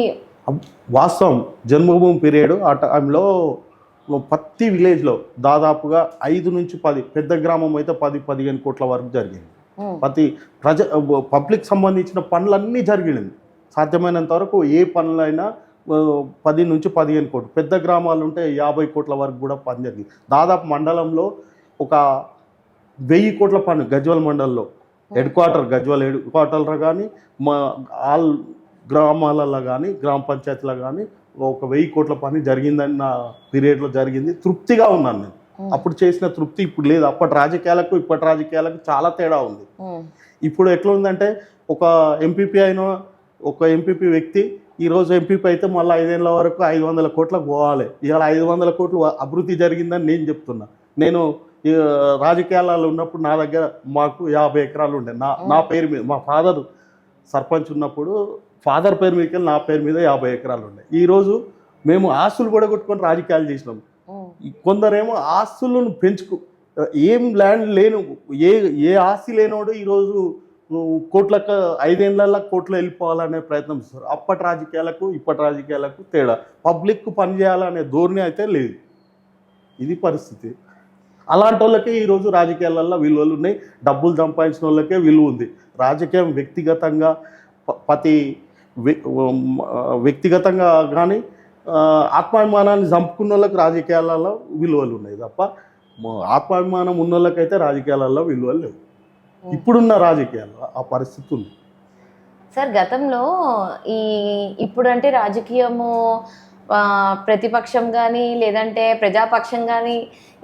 వాస్తవం జన్మభూమి పీరియడ్ ఆ టైంలో ప్రతి విలేజ్లో దాదాపుగా 5 నుంచి 10, పెద్ద గ్రామం అయితే 10-15 కోట్ల వరకు జరిగింది. ప్రతి పబ్లిక్ సంబంధించిన పనులన్నీ జరిగింది. సాధ్యమైనంత వరకు ఏ పనులైనా 10 నుంచి 15 కోట్లు, పెద్ద గ్రామాలు ఉంటే 50 కోట్ల వరకు కూడా పని జరిగింది. దాదాపు మండలంలో ఒక 1000 కోట్ల పని గజ్వల్ మండలంలో గజ్వల్ హెడ్ క్వార్టర్లో కానీ ఆల్ గ్రామాలలో కానీ గ్రామ పంచాయతీలో కానీ ఒక 1000 కోట్ల పని జరిగిందని నా పీరియడ్లో జరిగింది. తృప్తిగా ఉన్నాను నేను. అప్పుడు చేసిన తృప్తి ఇప్పుడు లేదు. అప్పటి రాజకీయాలకు ఇప్పటి రాజకీయాలకు చాలా తేడా ఉంది. ఇప్పుడు ఎట్లా ఉందంటే ఒక ఎంపీపీ వ్యక్తి ఈరోజు ఎంపీపీ అయితే మళ్ళీ 5 ఏళ్ళ వరకు 500 కోట్లకు పోవాలి. ఇవాళ 500 కోట్లు అభివృద్ధి జరిగిందని నేను చెప్తున్నా. నేను రాజకీయాలలో ఉన్నప్పుడు నా దగ్గర మాకు 50 ఎకరాలు ఉండే, నా పేరు మీద, మా ఫాదర్ సర్పంచ్ ఉన్నప్పుడు ఫాదర్ పేరు మీదకి నా పేరు మీద 50 ఎకరాలు ఉండే. ఈరోజు మేము ఆస్తులు కూడా కొట్టుకొని రాజకీయాలు చేసినాం. కొందరేమో ఆస్తులను ఏం ల్యాండ్ లేను, ఏ ఆస్తి లేనోడు ఈరోజు కోట్లకు 5 ఏళ్ళ కోట్లు వెళ్ళిపోవాలనే ప్రయత్నం చేస్తారు. అప్పటి రాజకీయాలకు ఇప్పటి రాజకీయాలకు తేడా. పబ్లిక్ పనిచేయాలనే ధోరణి అయితే లేదు. ఇది పరిస్థితి. అలాంటి వాళ్ళకే ఈరోజు రాజకీయాలలో విలువలు ఉన్నాయి. డబ్బులు సంపాదించిన వాళ్ళకే విలువ ఉంది. రాజకీయం వ్యక్తిగతంగా కానీ ఆత్మాభిమానాన్ని చంపుకున్న వాళ్ళకి రాజకీయాలలో విలువలు ఉన్నాయి తప్ప ఆత్మాభిమానం ఉన్న వాళ్ళకైతే రాజకీయాలలో విలువలు లేవు. ఇప్పుడున్న రాజకీయాల్లో ఆ పరిస్థితి ఉంది. సార్ గతంలో ఇప్పుడు అంటే రాజకీయము ప్రతిపక్షం కానీ లేదంటే ప్రజాపక్షం కానీ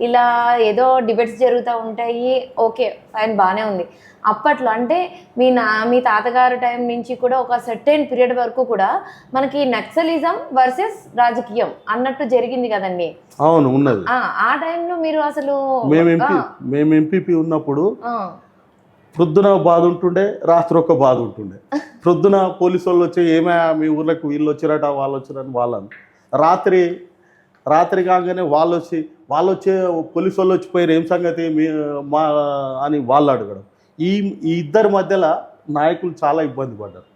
ఇలా ఏదో డిబేట్స్ జరుగుతూ ఉంటాయి. ఓకే ఫైన్, బాగానే ఉంది. అప్పట్లో అంటే మీ తాతగారు టైం నుంచి కూడా ఒక సర్టెన్ పీరియడ్ వరకు కూడా మనకి నక్సలిజం వర్సెస్ రాజకీయం అన్నట్టు జరిగింది కదండి. అవును, ఉన్నది. ఆ టైంలో మీరు అసలు మేము ఎంపీపీ ఉన్నప్పుడు ప్రొద్దున బాధ ఉంటుండే, రాత్రి ఒక బాధ ఉంటుండే. ప్రొద్దున పోలీసు వాళ్ళు వచ్చి మీ ఊర్లకు వీళ్ళు వచ్చారట వాళ్ళు వచ్చారని వాళ్ళని, రాత్రి కాగానే వాళ్ళు వచ్చే పోలీసు వాళ్ళు వచ్చిపోయారు, ఏం సంగతి అని వాళ్ళు అడగడం. ఈ ఇద్దరి మధ్యలో నాయకులు చాలా ఇబ్బంది పడ్డారు.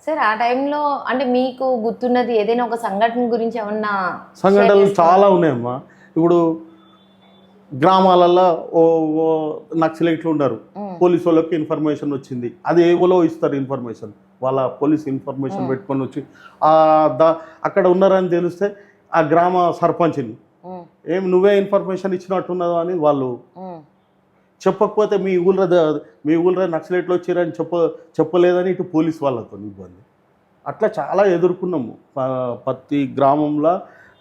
సార్ ఆ టైంలో అంటే మీకు గుర్తున్నది ఏదైనా ఒక సంఘటన గురించి ఏమన్నా? సంఘటనలు చాలా ఉన్నాయమ్మా. ఇప్పుడు గ్రామాలలో ఓ నక్సలైట్లు ఉన్నారు, పోలీసు వాళ్ళకి ఇన్ఫర్మేషన్ వచ్చింది, అది ఏవోలో ఇస్తారు ఇన్ఫర్మేషన్, వాళ్ళ పోలీస్ ఇన్ఫర్మేషన్ పెట్టుకొని వచ్చి అక్కడ ఉన్నారని తెలిస్తే ఆ గ్రామ సర్పంచ్ని ఏం నువ్వే ఇన్ఫర్మేషన్ ఇచ్చినట్టున్నావు అని వాళ్ళు చెప్పకపోతే మీ ఊళ్ళో నక్సలైట్లు వచ్చారని చెప్పలేదని ఇటు పోలీస్ వాళ్ళతో ఇబ్బంది. అట్లా చాలా ఎదుర్కొన్నాము. ప్రతి గ్రామంలో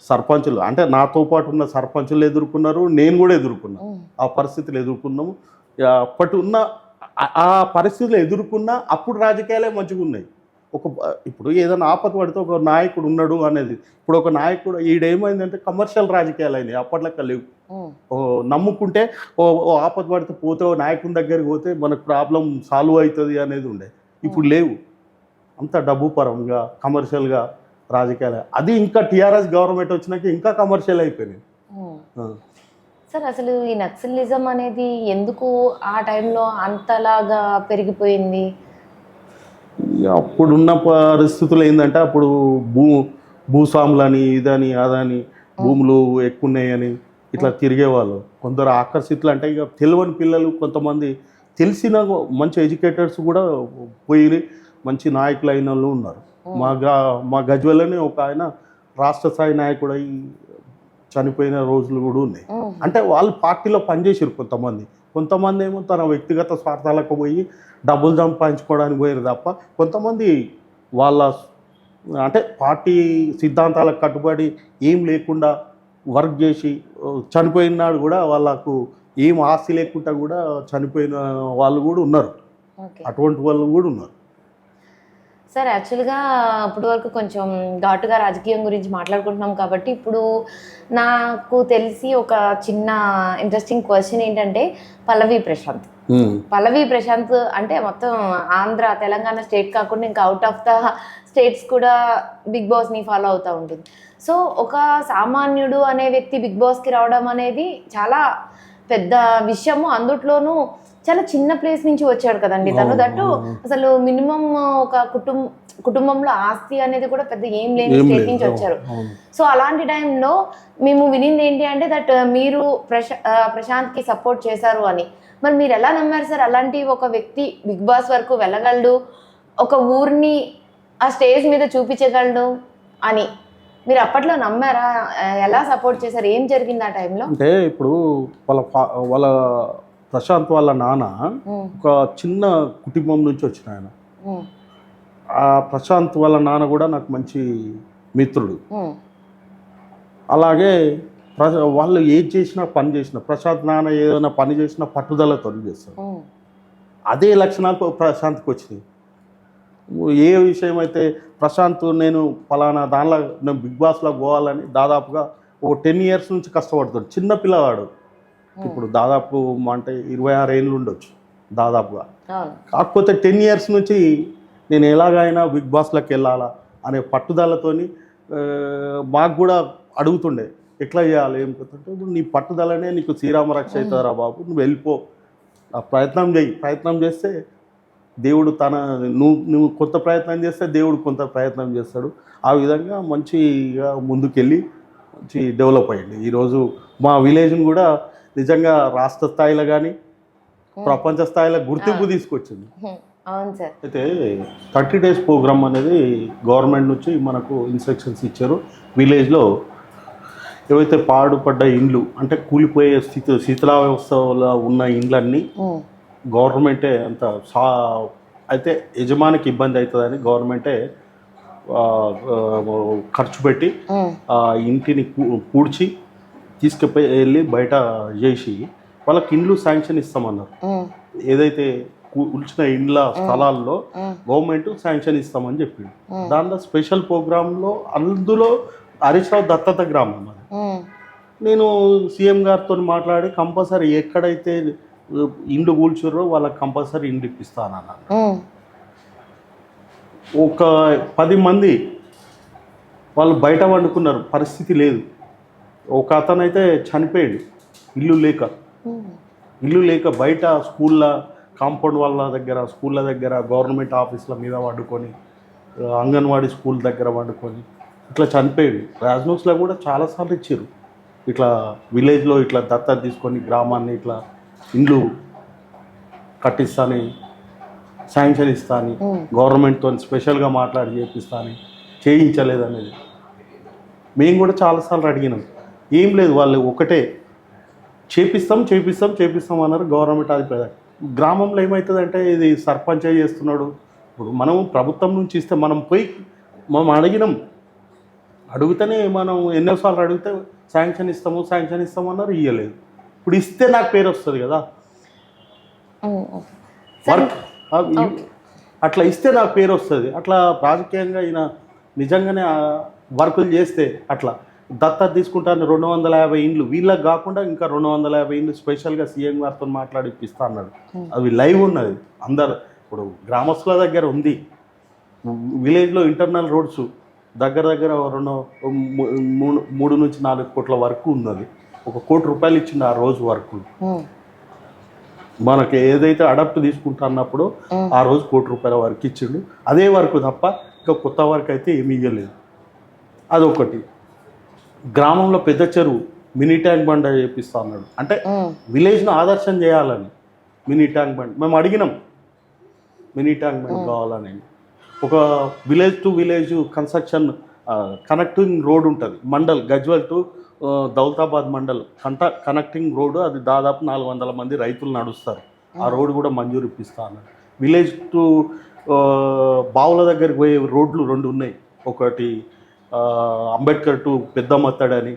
సర్పంచులు అంటే నాతో పాటు ఉన్న సర్పంచులు ఎదుర్కొన్నారు, నేను కూడా ఎదుర్కొన్నాను. ఆ పరిస్థితులు ఎదుర్కొన్నాము. అప్పటి ఉన్న ఆ పరిస్థితులు ఎదుర్కొన్నా అప్పుడు రాజకీయాలే మంచిగా ఉన్నాయి. ఇప్పుడు ఏదైనా ఆపద పడితే ఒక నాయకుడు ఉన్నాడు అనేది, ఇప్పుడు ఒక నాయకుడు ఈడేమైందంటే కమర్షియల్ రాజకీయాలు అయినాయి, అప్పట్లెక్క లేవు. నమ్ముకుంటే ఓ ఆపద పడితే పోతే ఓ నాయకుని దగ్గరికి పోతే మనకు ప్రాబ్లం సాల్వ్ అవుతుంది అనేది ఉండే. ఇప్పుడు లేవు, అంత డబ్బు పరంగా కమర్షియల్గా రాజకీయాలు. అది ఇంకా టీఆర్ఎస్ గవర్నమెంట్ వచ్చినాక ఇంకా కమర్షియల్ అయిపోయినాయి. సార్ అసలు ఈ నక్సలిజం అనేది ఎందుకు ఆ టైంలో అంతలాగా పెరిగిపోయింది? అప్పుడున్న పరిస్థితులు ఏంటంటే అప్పుడు భూస్వాములని ఇదని అదని భూములు ఎక్కువ ఉన్నాయని ఇట్లా తిరిగేవాళ్ళు. కొందరు ఆకర్షితులు అంటే ఇక తెలియని పిల్లలు, కొంతమంది తెలిసిన మంచి ఎడ్యుకేటర్స్ కూడా పోయి మంచి నాయకులు అయిన వాళ్ళు ఉన్నారు. మా గజ్వెల్లోనే ఒక ఆయన రాష్ట్ర స్థాయి నాయకుడు అయి చనిపోయిన రోజులు కూడా ఉన్నాయి. అంటే వాళ్ళు పార్టీలో పనిచేసారు కొంతమంది ఏమో తన వ్యక్తిగత స్వార్థాలకు పోయి డబ్బులు సంపాదించుకోవడానికి పోయారు తప్ప, కొంతమంది వాళ్ళ అంటే పార్టీ సిద్ధాంతాలకు కట్టుబడి ఏం లేకుండా వర్క్ చేసి చనిపోయిన నాడు కూడా వాళ్ళకు ఏం ఆస్తి లేకుండా కూడా చనిపోయిన వాళ్ళు కూడా ఉన్నారు. అటువంటి వాళ్ళు కూడా ఉన్నారు. సార్ యాక్చువల్గా ఇప్పటి వరకు కొంచెం ఘాటుగా రాజకీయం గురించి మాట్లాడుకుంటున్నాం కాబట్టి ఇప్పుడు నాకు తెలిసి ఒక చిన్న ఇంట్రెస్టింగ్ క్వశ్చన్ ఏంటంటే పల్లవి ప్రశాంత్ అంటే మొత్తం ఆంధ్ర తెలంగాణ స్టేట్ కాకుండా ఇంకా అవుట్ ఆఫ్ ద స్టేట్స్ కూడా బిగ్ బాస్ని ఫాలో అవుతూ ఉంటుంది. సో ఒక సామాన్యుడు అనే వ్యక్తి బిగ్ బాస్కి రావడం అనేది చాలా పెద్ద విషయము. అందుట్లోనూ చాలా చిన్న ప్లేస్ నుంచి వచ్చాడు కదండి తను. దట్టు అసలు మినిమం ఒక కుటుంబంలో ఆస్తి అనేది కూడా పెద్ద ఏం లేని స్టేట్ నుంచి వచ్చారు. సో అలాంటి టైంలో మేము వినింది ఏంటి అంటే దట్ మీరు ప్రశాంత్కి సపోర్ట్ చేశారు అని. మరి మీరు ఎలా నమ్మారు సార్ అలాంటి ఒక వ్యక్తి బిగ్ బాస్ వరకు వెళ్ళగలడు, ఒక ఊరిని ఆ స్టేజ్ మీద చూపించగలడు అని? మీరు అప్పట్లో నమ్మారా? ఎలా సపోర్ట్ చేశారు? ఏం జరిగింది ఆ టైంలో? అంటే ఇప్పుడు వాళ్ళ ప్రశాంత్ వాళ్ళ నాన్న ఒక చిన్న కుటుంబం నుంచి వచ్చిన ఆయన. ఆ ప్రశాంత్ వాళ్ళ నాన్న కూడా నాకు మంచి మిత్రుడు. అలాగే వాళ్ళు ఏది చేసినా పని చేసినా, ప్రశాంత్ నాన్న ఏదైనా పని చేసినా పట్టుదలతో చేస్తాడు. అదే లక్షణాలు ప్రశాంత్కి వచ్చినాయి. ఏ విషయం అయితే ప్రశాంత్ నేను ఫలానా దానిలో నేను బిగ్ బాస్లో పోవాలని దాదాపుగా ఒక 10 years నుంచి కష్టపడుతాడు. చిన్న పిల్లవాడు, ఇప్పుడు దాదాపు అంటే 26 ఏళ్ళు ఉండొచ్చు దాదాపుగా. కాకపోతే 10 years నుంచి నేను ఎలాగైనా బిగ్ బాస్లోకి వెళ్ళాలా అనే పట్టుదలతోని మాకు కూడా అడుగుతుండే ఎట్లా చేయాలి ఏం కొత్తంటే, ఇప్పుడు నీ పట్టుదలనే నీకు శ్రీరామ రక్ష అవుతారా బాబు, నువ్వు వెళ్ళిపో, ఆ ప్రయత్నం చేస్తే దేవుడు నువ్వు కొంత ప్రయత్నం చేస్తే దేవుడు కొంత ప్రయత్నం చేస్తాడు. ఆ విధంగా మంచిగా ముందుకెళ్ళి మంచి డెవలప్ అయ్యింది. ఈరోజు మా విలేజ్ని కూడా నిజంగా రాష్ట్ర స్థాయిలో కానీ ప్రపంచ స్థాయిలో గుర్తింపు తీసుకొచ్చింది. అయితే 30 days ప్రోగ్రామ్ అనేది గవర్నమెంట్ నుంచి మనకు ఇన్స్ట్రక్షన్స్ ఇచ్చారు. విలేజ్లో ఏవైతే పాడుపడ్డ ఇండ్లు అంటే కూలిపోయే శిథిలావస్థలో ఉన్న ఇండ్లన్నీ గవర్నమెంటే అయితే యజమానికి ఇబ్బంది అవుతుందని గవర్నమెంటే ఖర్చు పెట్టి ఆ ఇంటిని పూడ్చి తీసుకుపోయి వెళ్ళి బయట చేసి వాళ్ళకి ఇండ్లు శాంక్షన్ ఇస్తామన్నారు. ఏదైతే కూల్చిన ఇండ్ల స్థలాల్లో గవర్నమెంట్ శాంక్షన్ ఇస్తామని చెప్పింది. దాంట్లో స్పెషల్ ప్రోగ్రాంలో అందులో హరీష్ రావు దత్తత గ్రామం అది. నేను సీఎం గారితో మాట్లాడి కంపల్సరీ ఎక్కడైతే ఇండ్లు కూల్చుర్రో వాళ్ళకి కంపల్సరీ ఇండ్లు ఇప్పిస్తానన్నారు. ఒక 10 మంది వాళ్ళు బయట వండుకున్నారు, పరిస్థితి లేదు. ఒక అతనైతే చనిపోయాడు ఇల్లు లేక బయట స్కూళ్ళ కాంపౌండ్ వాళ్ళ దగ్గర, స్కూళ్ళ దగ్గర, గవర్నమెంట్ ఆఫీసుల మీద వండుకొని, అంగన్వాడీ స్కూల్ దగ్గర వండుకొని ఇట్లా చనిపోయాడు. రాజ్న్యూస్లో కూడా చాలాసార్లు ఇచ్చారు. ఇట్లా విలేజ్లో ఇట్లా దత్తత తీసుకొని గ్రామాన్ని ఇట్లా ఇండ్లు కట్టిస్తాని శాంక్షన్ ఇస్తా అని గవర్నమెంట్తో స్పెషల్గా మాట్లాడి చేపిస్తా అని చేయించలేదు అనేది మేము కూడా చాలాసార్లు అడిగినాం. ఏం లేదు, వాళ్ళు ఒకటే చేపిస్తాం అన్నారు గవర్నమెంట్ అధిపతి. గ్రామంలో ఏమవుతుందంటే ఇది సర్పంచ్ చేస్తున్నాడు. ఇప్పుడు మనం ప్రభుత్వం నుంచి ఇస్తే మనం అడిగితేనే మనం ఎన్నోసార్లు అడిగితే శాంక్షన్ ఇస్తాము అన్నారు, ఇవ్వలేదు. ఇప్పుడు ఇస్తే నాకు పేరు వస్తుంది కదా, వర్క్ అట్లా ఇస్తే నాకు పేరు వస్తుంది. అట్లా రాజకీయంగా ఈయన నిజంగానే వర్కులు చేస్తే అట్లా దత్తత తీసుకుంటాను 250 ఇండ్లు వీళ్ళకి కాకుండా ఇంకా 250 ఇండ్లు స్పెషల్గా సీఎం గారితో మాట్లాడి ఇప్పిస్తా అన్నాడు. అవి లైవ్ ఉన్నది, అందరు ఇప్పుడు గ్రామస్తుల దగ్గర ఉంది. విలేజ్లో ఇంటర్నల్ రోడ్స్ దగ్గర 3 నుంచి 4 కోట్ల వరకు ఉన్నది. 1 కోటి రూపాయలు ఇచ్చింది ఆ రోజు వరకు. మనకి ఏదైతే అడాప్ట్ తీసుకుంటా అన్నప్పుడు ఆ రోజు 1 కోటి రూపాయల వరకు ఇచ్చిండు. అదే వరకు తప్ప ఇంకా కొత్త వరకు అయితే ఏమి ఇవ్వలేదు. అదొకటి. గ్రామంలో పెద్ద చెరువు మినీ ట్యాంక్ బండ్ చేపిస్తా అన్నాడు. అంటే విలేజ్ను ఆదర్శం చేయాలని మినీ ట్యాంక్ బండ్ మేము అడిగినాం. మినీ ట్యాంక్ బండ్ కావాలని ఒక village to village construction connecting road ఉంటుంది. Gajwel to Daulatabad mandal connecting road. అది దాదాపు 400 మంది రైతులు నడుస్తారు. ఆ రోడ్డు కూడా మంజూరు ఇప్పిస్తా అన్నాడు. విలేజ్ టు బావుల దగ్గరికి పోయే రోడ్లు 2 ఉన్నాయి. ఒకటి అంబేద్కర్ టు పెద్దమత్తడి అని,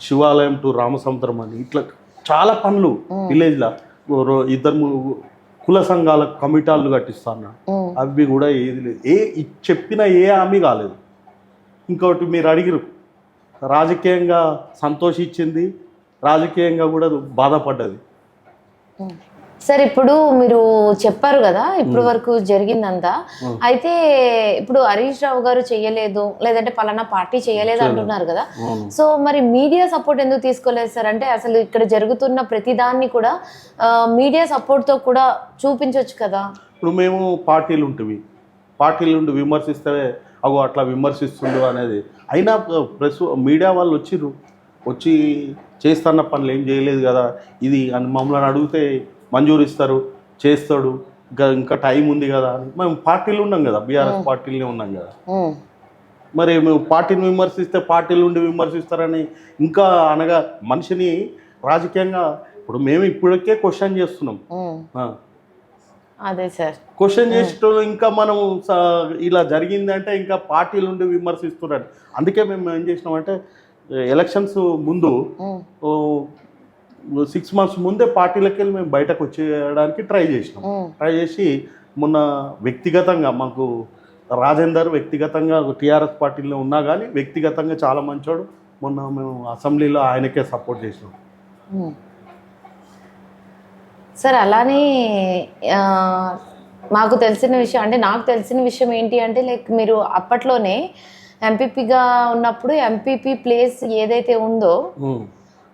శివాలయం టు రామసముద్రం అని, ఇట్లా చాలా పనులు విలేజ్లో 2 కుల సంఘాల కమిటాలు కట్టిస్తా అన్నాడు. అవి కూడా ఏది లేదు, చెప్పిన ఏ హామీ కాలేదు. ఇంకోటి మీరు అడిగిరు, రాజకీయంగా సంతోషించింది, రాజకీయంగా కూడా బాధపడ్డది. సార్ ఇప్పుడు మీరు చెప్పారు కదా ఇప్పుడు వరకు జరిగిందంతా, అయితే ఇప్పుడు హరీష్ రావు గారు చెయ్యలేదు లేదంటే పలానా పార్టీ చేయలేదు అంటున్నారు కదా, సో మరి మీడియా సపోర్ట్ ఎందుకు తీసుకోలేదు సార్? అంటే అసలు ఇక్కడ జరుగుతున్న ప్రతిదాన్ని కూడా మీడియా సపోర్ట్ తో కూడా చూపించవచ్చు కదా. ఇప్పుడు మేము పార్టీలు ఉండి విమర్శిస్తే అగో అట్లా విమర్శిస్తుండు అనేది. అయినా ప్రెస్ మీడియా వాళ్ళు వచ్చి చేస్తున్న పనులు ఏం చేయలేదు కదా, ఇది అని మమ్మల్ని అడిగితే మంజూరు ఇస్తారు, చేస్తాడు, ఇంకా టైం ఉంది కదా అని. మేము పార్టీలు ఉన్నాం కదా, బీఆర్ఎస్ పార్టీలనే ఉన్నాం కదా. మరి మేము పార్టీని విమర్శిస్తే పార్టీలు ఉండి విమర్శిస్తారని ఇంకా అనగా మనిషిని రాజకీయంగా ఇప్పుడు మేము ఇప్పటికే క్వశ్చన్ చేస్తున్నాం. అదే సార్ క్వశ్చన్ చేసేటోళ్ళు ఇంకా మనం ఇలా జరిగిందంటే ఇంకా పార్టీలు ఉండి విమర్శిస్తున్నారు. అందుకే మేము ఏం చేసినామంటే ఎలక్షన్స్ ముందు 6 months ముందే పార్టీలకి వెళ్ళి మేము బయటకు వచ్చేయడానికి ట్రై చేసి మొన్న వ్యక్తిగతంగా మాకు రాజేందర్ వ్యక్తిగతంగా టీఆర్ఎస్ పార్టీలో ఉన్నా కానీ వ్యక్తిగతంగా చాలా మంచోడు. మొన్న మేము అసెంబ్లీలో ఆయనకే సపోర్ట్ చేసినాం. సార్ అలానే నాకు తెలిసిన విషయం ఏంటి అంటే లైక్ మీరు అప్పట్లోనే ఎంపీపీగా ఉన్నప్పుడు ఎంపీపీ ప్లేస్ ఏదైతే ఉందో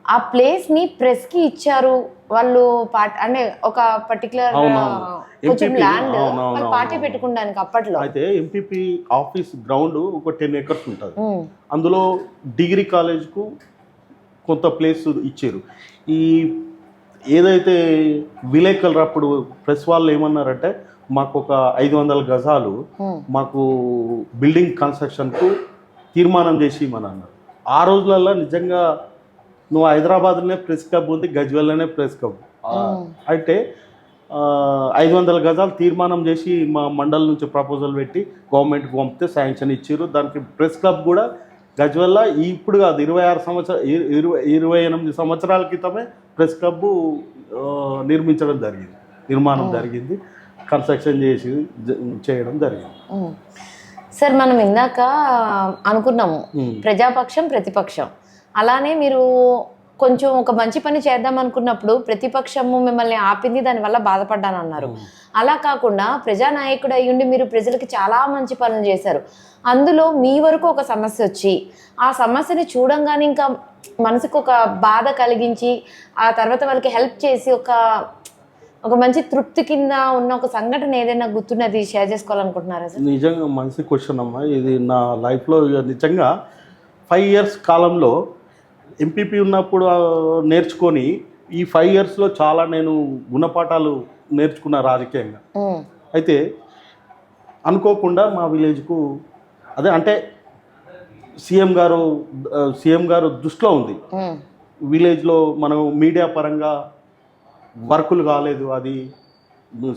ఆ ప్లేస్ ని ప్రెస్ కి ఇచ్చారు వాళ్ళు. అంటే ఒక పర్టికులర్ కొంచెం ల్యాండ్ పార్టీ పెట్టుకోవడానికి అప్పట్లో. అయితే ఎంపీపీ ఆఫీస్ గ్రౌండ్ ఒక 10 acres ఉంటుంది. అందులో డిగ్రీ కాలేజ్కు కొంత ప్లేస్ ఇచ్చారు. ఈ ఏదైతే విలేకరులు అప్పుడు ప్రెస్ వాళ్ళు ఏమన్నారంటే మాకు ఒక 500 గజాలు మాకు బిల్డింగ్ కన్స్ట్రక్షన్కు తీర్మానం చేసి ఇవ్వమని అన్నారు. ఆ రోజులలో నిజంగా నువ్వు హైదరాబాద్లోనే ప్రెస్ క్లబ్ ఉంది, గజ్వెల్లోనే ప్రెస్ క్లబ్. అయితే 500 గజాలు తీర్మానం చేసి మా మండలి నుంచి ప్రపోజల్ పెట్టి గవర్నమెంట్కి పంపితే శాంక్షన్ ఇచ్చారు. దానికి ప్రెస్ క్లబ్ కూడా గజ్వెల్లో ఇప్పుడు కాదు 28 సంవత్సరాల క్రితమే ప్రెస్ క్లబ్ నిర్మాణం జరిగింది, కన్స్ట్రక్షన్ చేయడం జరిగింది. సార్ మనం ఇందాక అనుకున్నాము ప్రజాపక్షం ప్రతిపక్షం, అలానే మీరు కొంచెం ఒక మంచి పని చేద్దాం అనుకున్నప్పుడు ప్రతిపక్షము మిమ్మల్ని ఆపింది, దానివల్ల బాధపడ్డాను అన్నారు. అలా కాకుండా ప్రజానాయకుడు అయ్యుండి మీరు ప్రజలకి చాలా మంచి పనులు చేశారు. అందులో మీ వరకు ఒక సమస్య వచ్చి ఆ సమస్యని చూడంగానే ఇంకా మనసుకు ఒక బాధ కలిగించి ఆ తర్వాత వాళ్ళకి హెల్ప్ చేసి ఒక మంచి తృప్తి కింద ఉన్న ఒక సంఘటన ఏదైనా గుర్తున్నది షేర్ చేసుకోవాలనుకుంటున్నారా సార్? నిజంగా మంచి క్వశ్చన్ అమ్మా ఇది. నా లైఫ్లో నిజంగా 5 years కాలంలో ఎంపీపీ ఉన్నప్పుడు నేర్చుకొని ఈ 5 ఇయర్స్లో చాలా నేను గుణపాఠాలు నేర్చుకున్న రాజకీయంగా. అయితే అనుకోకుండా మా విలేజ్కు అదే అంటే సీఎం గారు దృష్టిలో ఉంది. విలేజ్లో మనం మీడియా పరంగా వర్కులు కాలేదు, అది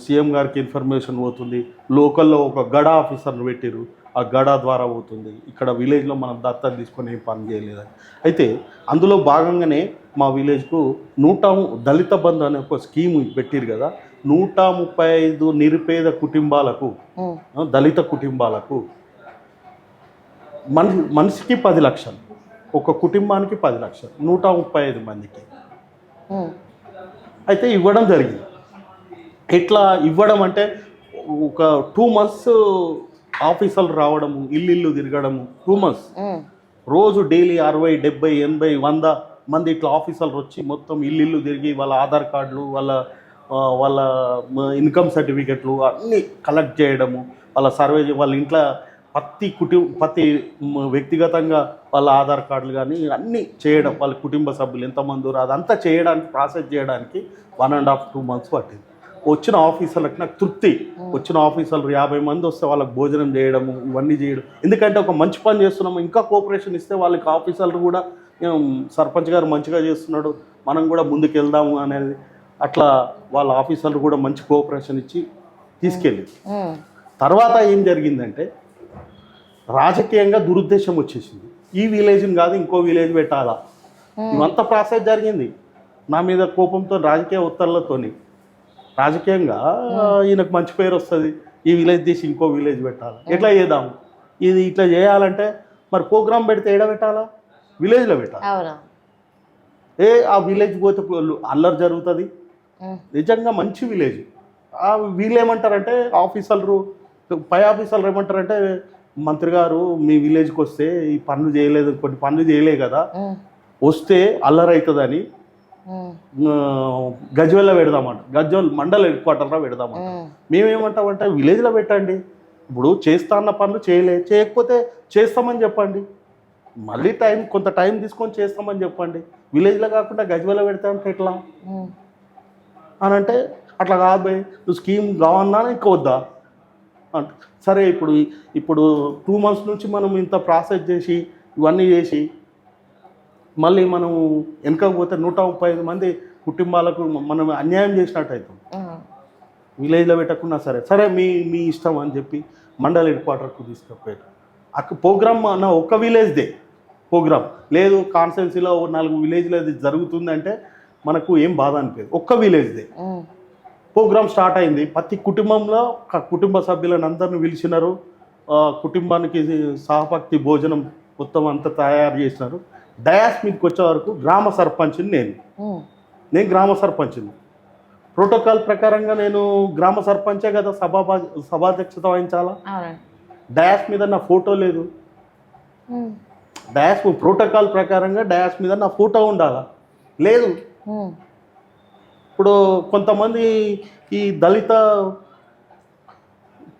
సీఎం గారికి ఇన్ఫర్మేషన్ పోతుంది. లోకల్లో ఒక గడా ఆఫీసర్ను పెట్టారు, ఆ గడా ద్వారా పోతుంది. ఇక్కడ విలేజ్లో మనం దత్తత తీసుకొని ఏం పని చేయలేదని. అయితే అందులో భాగంగానే మా విలేజ్కు దళిత బంధు అనే ఒక స్కీమ్ పెట్టారు కదా. 135 నిరుపేద కుటుంబాలకు, దళిత కుటుంబాలకు మనిషికి 10 లక్షలు, ఒక కుటుంబానికి 10 లక్షలు, 135 మందికి అయితే ఇవ్వడం జరిగింది. ఎట్లా ఇవ్వడం అంటే ఒక 2 months ఆఫీసర్లు రావడము, ఇల్లు తిరగడము, 2 months రోజు డైలీ 60, 70, 80, 100 మంది ఇట్లా ఆఫీసర్లు వచ్చి మొత్తం ఇల్లు తిరిగి వాళ్ళ ఆధార్ కార్డులు, వాళ్ళ ఇన్కమ్ సర్టిఫికెట్లు అన్నీ కలెక్ట్ చేయడము, వాళ్ళ సర్వే, వాళ్ళ ఇంట్లో ప్రతి వ్యక్తిగతంగా వాళ్ళ ఆధార్ కార్డులు కానీ అన్నీ చేయడం, వాళ్ళ కుటుంబ సభ్యులు ఎంతమంది అదంతా చేయడానికి, ప్రాసెస్ చేయడానికి 1.5 2 months పట్టింది. వచ్చిన ఆఫీసర్లకు నాకు తృప్తి. వచ్చిన ఆఫీసర్లు 50 మంది వస్తే వాళ్ళకి భోజనం చేయడము, ఇవన్నీ చేయడం. ఎందుకంటే ఒక మంచి పని చేస్తున్నాము, ఇంకా కోఆపరేషన్ ఇస్తే వాళ్ళకి ఆఫీసర్లు కూడా సర్పంచ్ గారు మంచిగా చేస్తున్నాడు, మనం కూడా ముందుకు వెళ్దాము అనేది, అట్లా వాళ్ళ ఆఫీసర్లు కూడా మంచి కోఆపరేషన్ ఇచ్చి తీసుకెళ్ళి. తర్వాత ఏం జరిగిందంటే రాజకీయంగా దురుద్దేశం వచ్చేసింది. ఈ విలేజ్ని కాదు ఇంకో విలేజ్ పెట్టాలా, ఇవంతా ప్రాసెస్ జరిగింది. నా మీద కోపంతో, రాజకీయ ఒత్తిళ్లతోని, రాజకీయంగా ఈయనకు మంచి పేరు వస్తుంది, ఈ విలేజ్ తీసి ఇంకో విలేజ్ పెట్టాలి, ఎట్లా చేద్దాము, ఇది ఇట్లా చేయాలంటే మరి ప్రోగ్రామ్ పెడితే ఏడ పెట్టాలా, విలేజ్లో పెట్టాలి. ఆ విలేజ్ పోతే అల్లరి జరుగుతుంది. నిజంగా మంచి విలేజ్. వీళ్ళు ఏమంటారంటే ఆఫీసర్లు, పై ఆఫీసర్లు ఏమంటారంటే, మంత్రి గారు మీ విలేజ్కి వస్తే ఈ పనులు చేయలేదు, కొన్ని పనులు చేయలే కదా, వస్తే అల్లరి అవుతుందని గజ్వెల్లో పెడదామంట, గజ్వెల్ మండల హెడ్ క్వార్టర్లో పెడదామంట. మేమేమంటామంటే విలేజ్లో పెట్టండి, ఇప్పుడు చేస్తా అన్న పనులు చేయకపోతే చేస్తామని చెప్పండి, మళ్ళీ కొంత టైం తీసుకొని చేస్తామని చెప్పండి. విలేజ్లో కాకుండా గజ్వెల్లో పెడతా అంటే ఎట్లా అని అంటే, అట్లా కాదు భయ్, నువ్వు స్కీమ్ కావన్నా ఇంకా వద్దా అంటే, సరే ఇప్పుడు 2 months నుంచి మనం ఇంత ప్రాసెస్ చేసి ఇవన్నీ చేసి మళ్ళీ మనం వెనకపోతే 135 మంది కుటుంబాలకు మనం అన్యాయం చేసినట్టు అవుతాం. విలేజ్లో పెట్టకుండా సరే మీ ఇష్టం అని చెప్పి మండల హెడ్ క్వార్టర్కు తీసుకుపోయారు. ప్రోగ్రామ్ అన్న ఒక్క విలేజ్దే ప్రోగ్రామ్ లేదు, కాన్స్టిట్యున్సీలో 4 విలేజ్లో ఇది జరుగుతుందంటే మనకు ఏం బాధ అనిపించదు. ఒక్క విలేజ్దే ప్రోగ్రామ్ స్టార్ట్ అయింది. ప్రతి కుటుంబంలో కుటుంబ సభ్యులను అందరిని పిలిచినారు, కుటుంబానికి సహపక్తి భోజనం మొత్తం అంతా తయారు చేసినారు. డయాస్ మీదకి వచ్చే వరకు గ్రామ సర్పంచ్ని నేను గ్రామ సర్పంచ్ని. ప్రోటోకాల్ ప్రకారంగా నేను గ్రామ సర్పంచే కదా సభాధ్యక్షత వహించాలా. డయాస్ మీద నా ఫోటో లేదు, ప్రోటోకాల్ ప్రకారంగా డయాస్ మీద నా ఫోటో ఉండాలా, లేదు. ఇప్పుడు కొంతమంది ఈ దళిత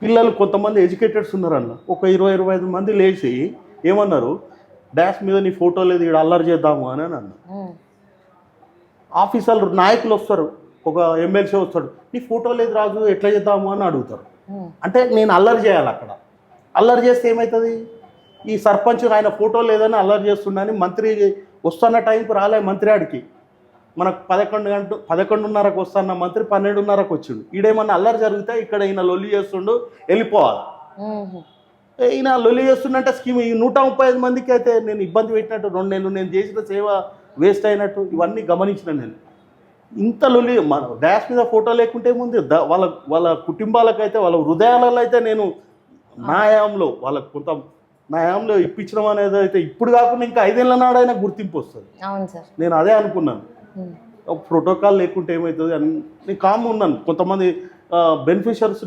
పిల్లలు, కొంతమంది ఎడ్యుకేటెడ్స్ ఉన్నారన్న, ఒక 20-25 మంది లేచి ఏమన్నారు, డాష్ మీద నీ ఫోటో లేదు, ఇక్కడ అల్లరి చేద్దాము అని అన్నారు. ఆఫీసర్లు, నాయకులు వస్తారు, ఒక ఎమ్మెల్సీ వస్తాడు, నీ ఫోటో లేదు రాజు, ఎట్లా చేద్దాము అని అడుగుతారు. అంటే నేను అల్లరి చేయాలి. అక్కడ అల్లరి చేస్తే ఏమవుతుంది, ఈ సర్పంచ్ ఆయన ఫోటో లేదని అల్లరి చేస్తుండని మంత్రి వస్తున్న టైంకి రాలే, మంత్రి ఆడికి మనకు 11:30కు వస్తున్న మంత్రి 12:30కు వచ్చిండు. ఈడేమన్నా అల్లరి జరిగితే ఇక్కడ ఈయన లొల్లి చేస్తుండు, వెళ్ళిపోవాలి. ఈయన లొల్లి చేస్తుండంటే స్కీమ్ ఈ 135 మందికి అయితే నేను ఇబ్బంది పెట్టినట్టు, 2 నెలలు నేను చేసిన సేవ వేస్ట్ అయినట్టు, ఇవన్నీ గమనించిన నేను. ఇంత లొల్లి, మన డాష్ మీద ఫోటో లేకుంటే ముందు వాళ్ళ కుటుంబాలకైతే, వాళ్ళ హృదయాలలో అయితే నేను న్యాయంలో వాళ్ళకు కొంత న్యాయంలో ఇప్పించడం అనేది అయితే ఇప్పుడు కాకుండా ఇంకా 5 ఏళ్ళ నాడైనా గుర్తింపు వస్తుంది. నేను అదే అనుకున్నాను. ప్రోటోకాల్ లేకుంటే ఏమవుతుంది అని నేను కామ్ ఉన్నాను. కొంతమంది బెనిఫిషియర్స్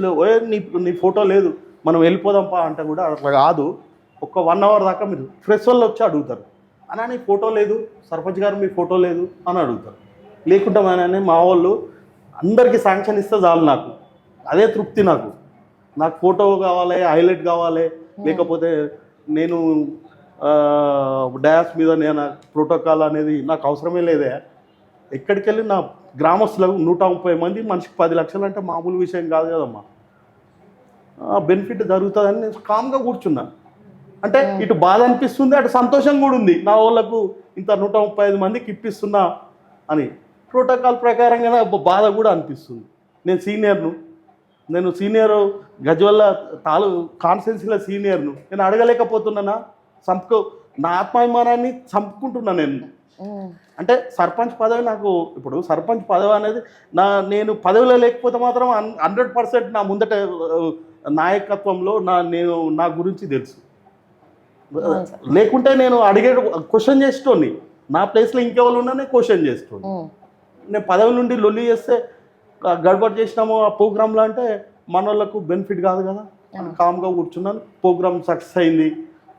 నీ ఫోటో లేదు, మనం వెళ్ళిపోదాంపా అంటే కూడా అట్లా కాదు, ఒక 1 hour దాకా మీరు ఫ్రెష్ వాళ్ళు వచ్చి అడుగుతారు, అన్నా నీ ఫోటో లేదు, సర్పంచ్ గారు మీ ఫోటో లేదు అని అడుగుతారు. లేకుంటే మా వాళ్ళు అందరికీ శాంక్షన్ ఇస్తే చాలు, నాకు అదే తృప్తి. నాకు ఫోటో కావాలి, హైలైట్ కావాలి, లేకపోతే నేను డయాస్ మీద నేను ప్రోటోకాల్ అనేది నాకు అవసరమే లేదే. ఎక్కడికి వెళ్ళి నా గ్రామస్తులకు 130 మంది మనిషికి 10 లక్షలు అంటే మామూలు విషయం కాదు కదమ్మా. బెనిఫిట్ జరుగుతుందని నేను కామ్గా కూర్చున్నా. అంటే ఇటు బాధ అనిపిస్తుంది, అటు సంతోషం కూడా ఉంది. నా వాళ్ళకు ఇంత 135 మందికి ఇప్పిస్తున్నా అని ప్రోటోకాల్ ప్రకారంగా బాధ కూడా అనిపిస్తుంది. నేను సీనియరు గజ్వల్ల కాన్స్టిట్యున్సీలో సీనియర్ను. నేను అడగలేకపోతున్నానా? నా ఆత్మాభిమానాన్ని చంపుకుంటున్నా నేను. అంటే సర్పంచ్ పదవి నాకు ఇప్పుడు సర్పంచ్ పదవి అనేది నేను పదవిలో లేకపోతే మాత్రం 100% నా ముందట నాయకత్వంలో నా గురించి తెలుసు. లేకుంటే నేను అడిగే క్వశ్చన్ చేసేటోని, నా ప్లేస్లో ఇంకెవరు ఉన్నా నేను క్వశ్చన్ చేసేటోని. నేను పదవి నుండి లొల్లి చేస్తే గడబడి చేసినాము ఆ ప్రోగ్రాంలో అంటే మన వాళ్ళకు బెనిఫిట్ కాదు కదా. కామ్గా కూర్చున్నాను. ప్రోగ్రామ్ సక్సెస్ అయింది.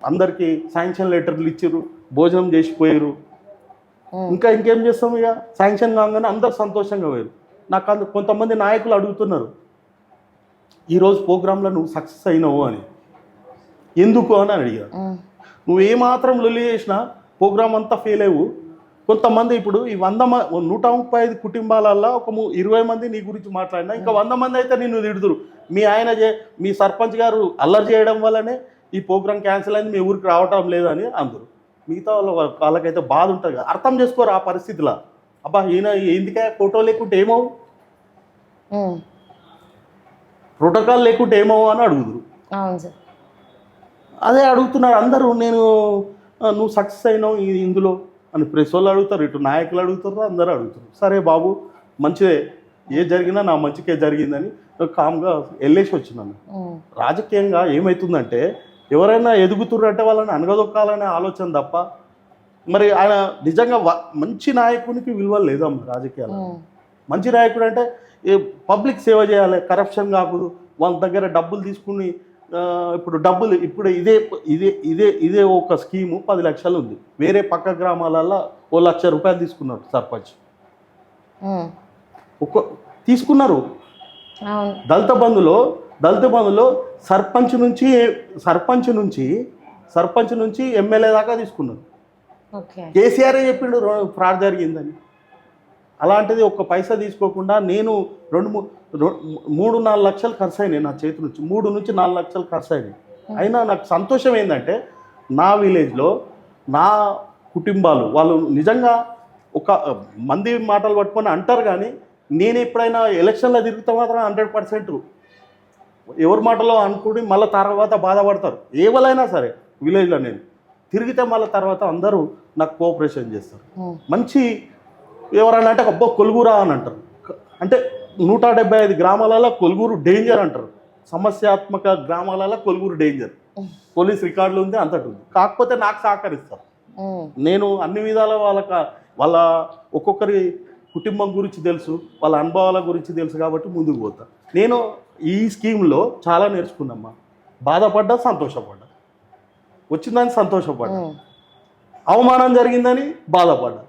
అందరికీ శాంక్షన్ లెటర్లు ఇచ్చారు, భోజనం చేసిపోయారు. ఇంకేం చేస్తాం? ఇక శాంక్షన్ కాగానే అందరు సంతోషంగా పోయారు. నాకు కొంతమంది నాయకులు అడుగుతున్నారు, ఈరోజు ప్రోగ్రాంలో నువ్వు సక్సెస్ అయినావు అని. ఎందుకు అని అడిగారు. నువ్వు ఏమాత్రం లొల్లి చేసినా ప్రోగ్రామ్ అంతా ఫెయిల్ అయ్వు. కొంతమంది ఇప్పుడు ఈ 135 కుటుంబాలల్లో ఒక 20 మంది నీ గురించి మాట్లాడినా ఇంకా 100 మంది అయితే నిన్ను తిడుతురు. మీ సర్పంచ్ గారు అల్లరి చేయడం వల్లనే ఈ ప్రోగ్రామ్ క్యాన్సిల్ అయింది, మీ ఊరికి రావటం లేదని అందరు. మిగతా వాళ్ళకైతే బాధ ఉంటుంది కదా, అర్థం చేసుకోరు ఆ పరిస్థితిలో. అబ్బా ఈయన ఎందుకే ఫోటో లేకుంటే ఏమవు, ప్రోటోకాల్ లేకుంటే ఏమవు అని అడుగుదురు. అదే అడుగుతున్నారు అందరూ. నువ్వు సక్సెస్ అయినావు ఇందులో అని ప్రెస్ వాళ్ళు అడుగుతారు, ఇటు నాయకులు అడుగుతారు, అందరూ అడుగుతారు. సరే బాబు మంచిదే, ఏ జరిగినా నా మంచికే జరిగిందని కామ్గా వెళ్ళేసి వచ్చినాను. రాజకీయంగా ఏమవుతుందంటే ఎవరైనా ఎదుగుతుర్రంటే వాళ్ళని అనగదొక్కాలనే ఆలోచన తప్ప మరి ఆయన నిజంగా మంచి నాయకునికి విలువ లేదమ్మా రాజకీయాలు. మంచి నాయకుడు అంటే పబ్లిక్ సేవ చేయాలి, కరప్షన్ కాకూడదు. వాళ్ళ దగ్గర డబ్బులు తీసుకుని ఇప్పుడు ఇదే ఒక స్కీము 10 లక్షలు ఉంది. వేరే పక్క గ్రామాలలో 1 లక్ష రూపాయలు తీసుకున్నారు సర్పంచ్. తీసుకున్నారు. దళిత బంధులో సర్పంచ్ నుంచి ఎమ్మెల్యే దాకా తీసుకున్నారు. కేసీఆర్ చెప్పిండు ఫ్రాడ్ జరిగిందని. అలాంటిది ఒక్క పైసా తీసుకోకుండా నేను 3-4 లక్షలు ఖర్చు అయినాయి నా చేతి నుంచి. 3 నుంచి 4 లక్షలు ఖర్చు అయినాయి. అయినా నాకు సంతోషం ఏంటంటే నా విలేజ్లో నా కుటుంబాలు వాళ్ళు నిజంగా ఒక మంది మాటలు పట్టుకొని అంటారు, కానీ నేను ఎప్పుడైనా ఎలక్షన్లో తిరుగుతా మాత్రం 100% ఎవరి మాటలో అనుకుని మళ్ళీ తర్వాత బాధపడతారు. ఎవరైనా సరే విలేజ్లో నేను తిరిగితే మళ్ళీ తర్వాత అందరూ నాకు కోఆపరేషన్ చేస్తారు. మంచి ఎవరైనా అంటే అబ్బో కొలుగురా అని అంటారు. అంటే 175 గ్రామాలలో కొలుగురు డేంజర్ అంటారు. సమస్యాత్మక గ్రామాలలో కొలుగురు డేంజర్. పోలీస్ రికార్డులు ఉంది, అంతటి ఉంది. కాకపోతే నాకు సహకరిస్తారు. నేను అన్ని విధాల వాళ్ళ ఒక్కొక్కరి కుటుంబం గురించి తెలుసు, వాళ్ళ అనుభవాల గురించి తెలుసు కాబట్టి ముందుకు పోతా. నేను ఈ స్కీమ్లో చాలా నేర్చుకున్నామ్మా. బాధపడ్డా, సంతోషపడ్డా. వచ్చిందని సంతోషపడ్డా, అవమానం జరిగిందని బాధపడ్డా.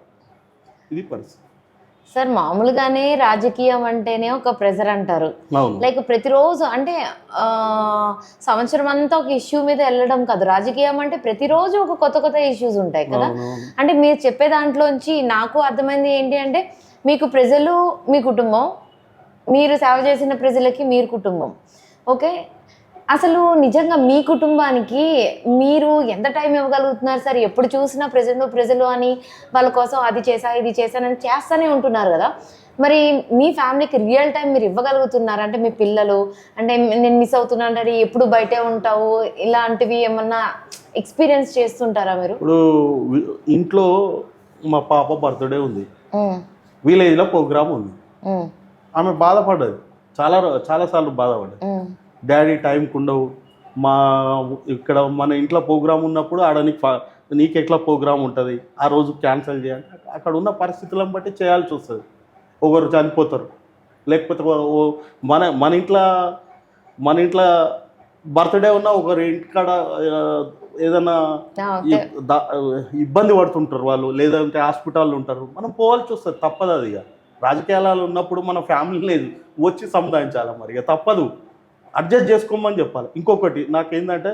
ఇది పరిస్థితి. సార్ మామూలుగానే రాజకీయం అంటేనే ఒక ప్రెజర్ అంటారు. లైక్ ప్రతిరోజు అంటే సంవత్సరం అంతా ఒక ఇష్యూ మీద వెళ్ళడం కాదు. రాజకీయం అంటే ప్రతిరోజు ఒక కొత్త ఇష్యూస్ ఉంటాయి కదా. అంటే మీరు చెప్పే దాంట్లోంచి నాకు అర్థమైంది ఏంటి అంటే మీకు ప్రజలు మీ కుటుంబం, మీరు సేవ చేసిన ప్రజలకి మీరు కుటుంబం. ఓకే, అసలు నిజంగా మీ కుటుంబానికి మీరు ఎంత టైం ఇవ్వగలుగుతున్నారు సార్? ఎప్పుడు చూసినా ప్రజలు అని వాళ్ళ కోసం అది చేసా ఇది చేశానని చేస్తూనే ఉంటున్నారు కదా. మరి మీ ఫ్యామిలీకి రియల్ టైం మీరు ఇవ్వగలుగుతున్నారు? అంటే మీ పిల్లలు అంటే నేను మిస్ అవుతున్నాను అంటే ఎప్పుడు బయటే ఉంటావు, ఇలాంటివి ఏమన్నా ఎక్స్పీరియన్స్ చేస్తుంటారా మీరు? ఇప్పుడు ఇంట్లో మా పాప బర్త్డే ఉంది, విలేజ్లో ప్రోగ్రామ్ ఉంది. ఆమె బాధపడ్డది, చాలాసార్లు బాధపడ్డది. డాడీ టైంకి ఉండవు, ఇక్కడ మన ఇంట్లో ప్రోగ్రామ్ ఉన్నప్పుడు ఆడ నీకు ఎట్లా ప్రోగ్రామ్ ఉంటుంది, ఆ రోజు క్యాన్సిల్ చేయాలి. అక్కడ ఉన్న పరిస్థితులను బట్టి చేయాల్సి వస్తుంది. ఒకరు చనిపోతారు, లేకపోతే మన ఇంట్లో బర్త్డే ఉన్న ఒకరి ఇంటికాడ ఏదైనా ఇబ్బంది పడుతుంటారు వాళ్ళు, లేదంటే హాస్పిటల్లో ఉంటారు, మనం పోవాల్సి వస్తుంది. తప్పదు. అది ఇక రాజకీయాలు ఉన్నప్పుడు మన ఫ్యామిలీ లేదు వచ్చి సముదాయించాలి. మరి ఇక తప్పదు, అడ్జస్ట్ చేసుకోమని చెప్పాలి. ఇంకొకటి నాకేంటంటే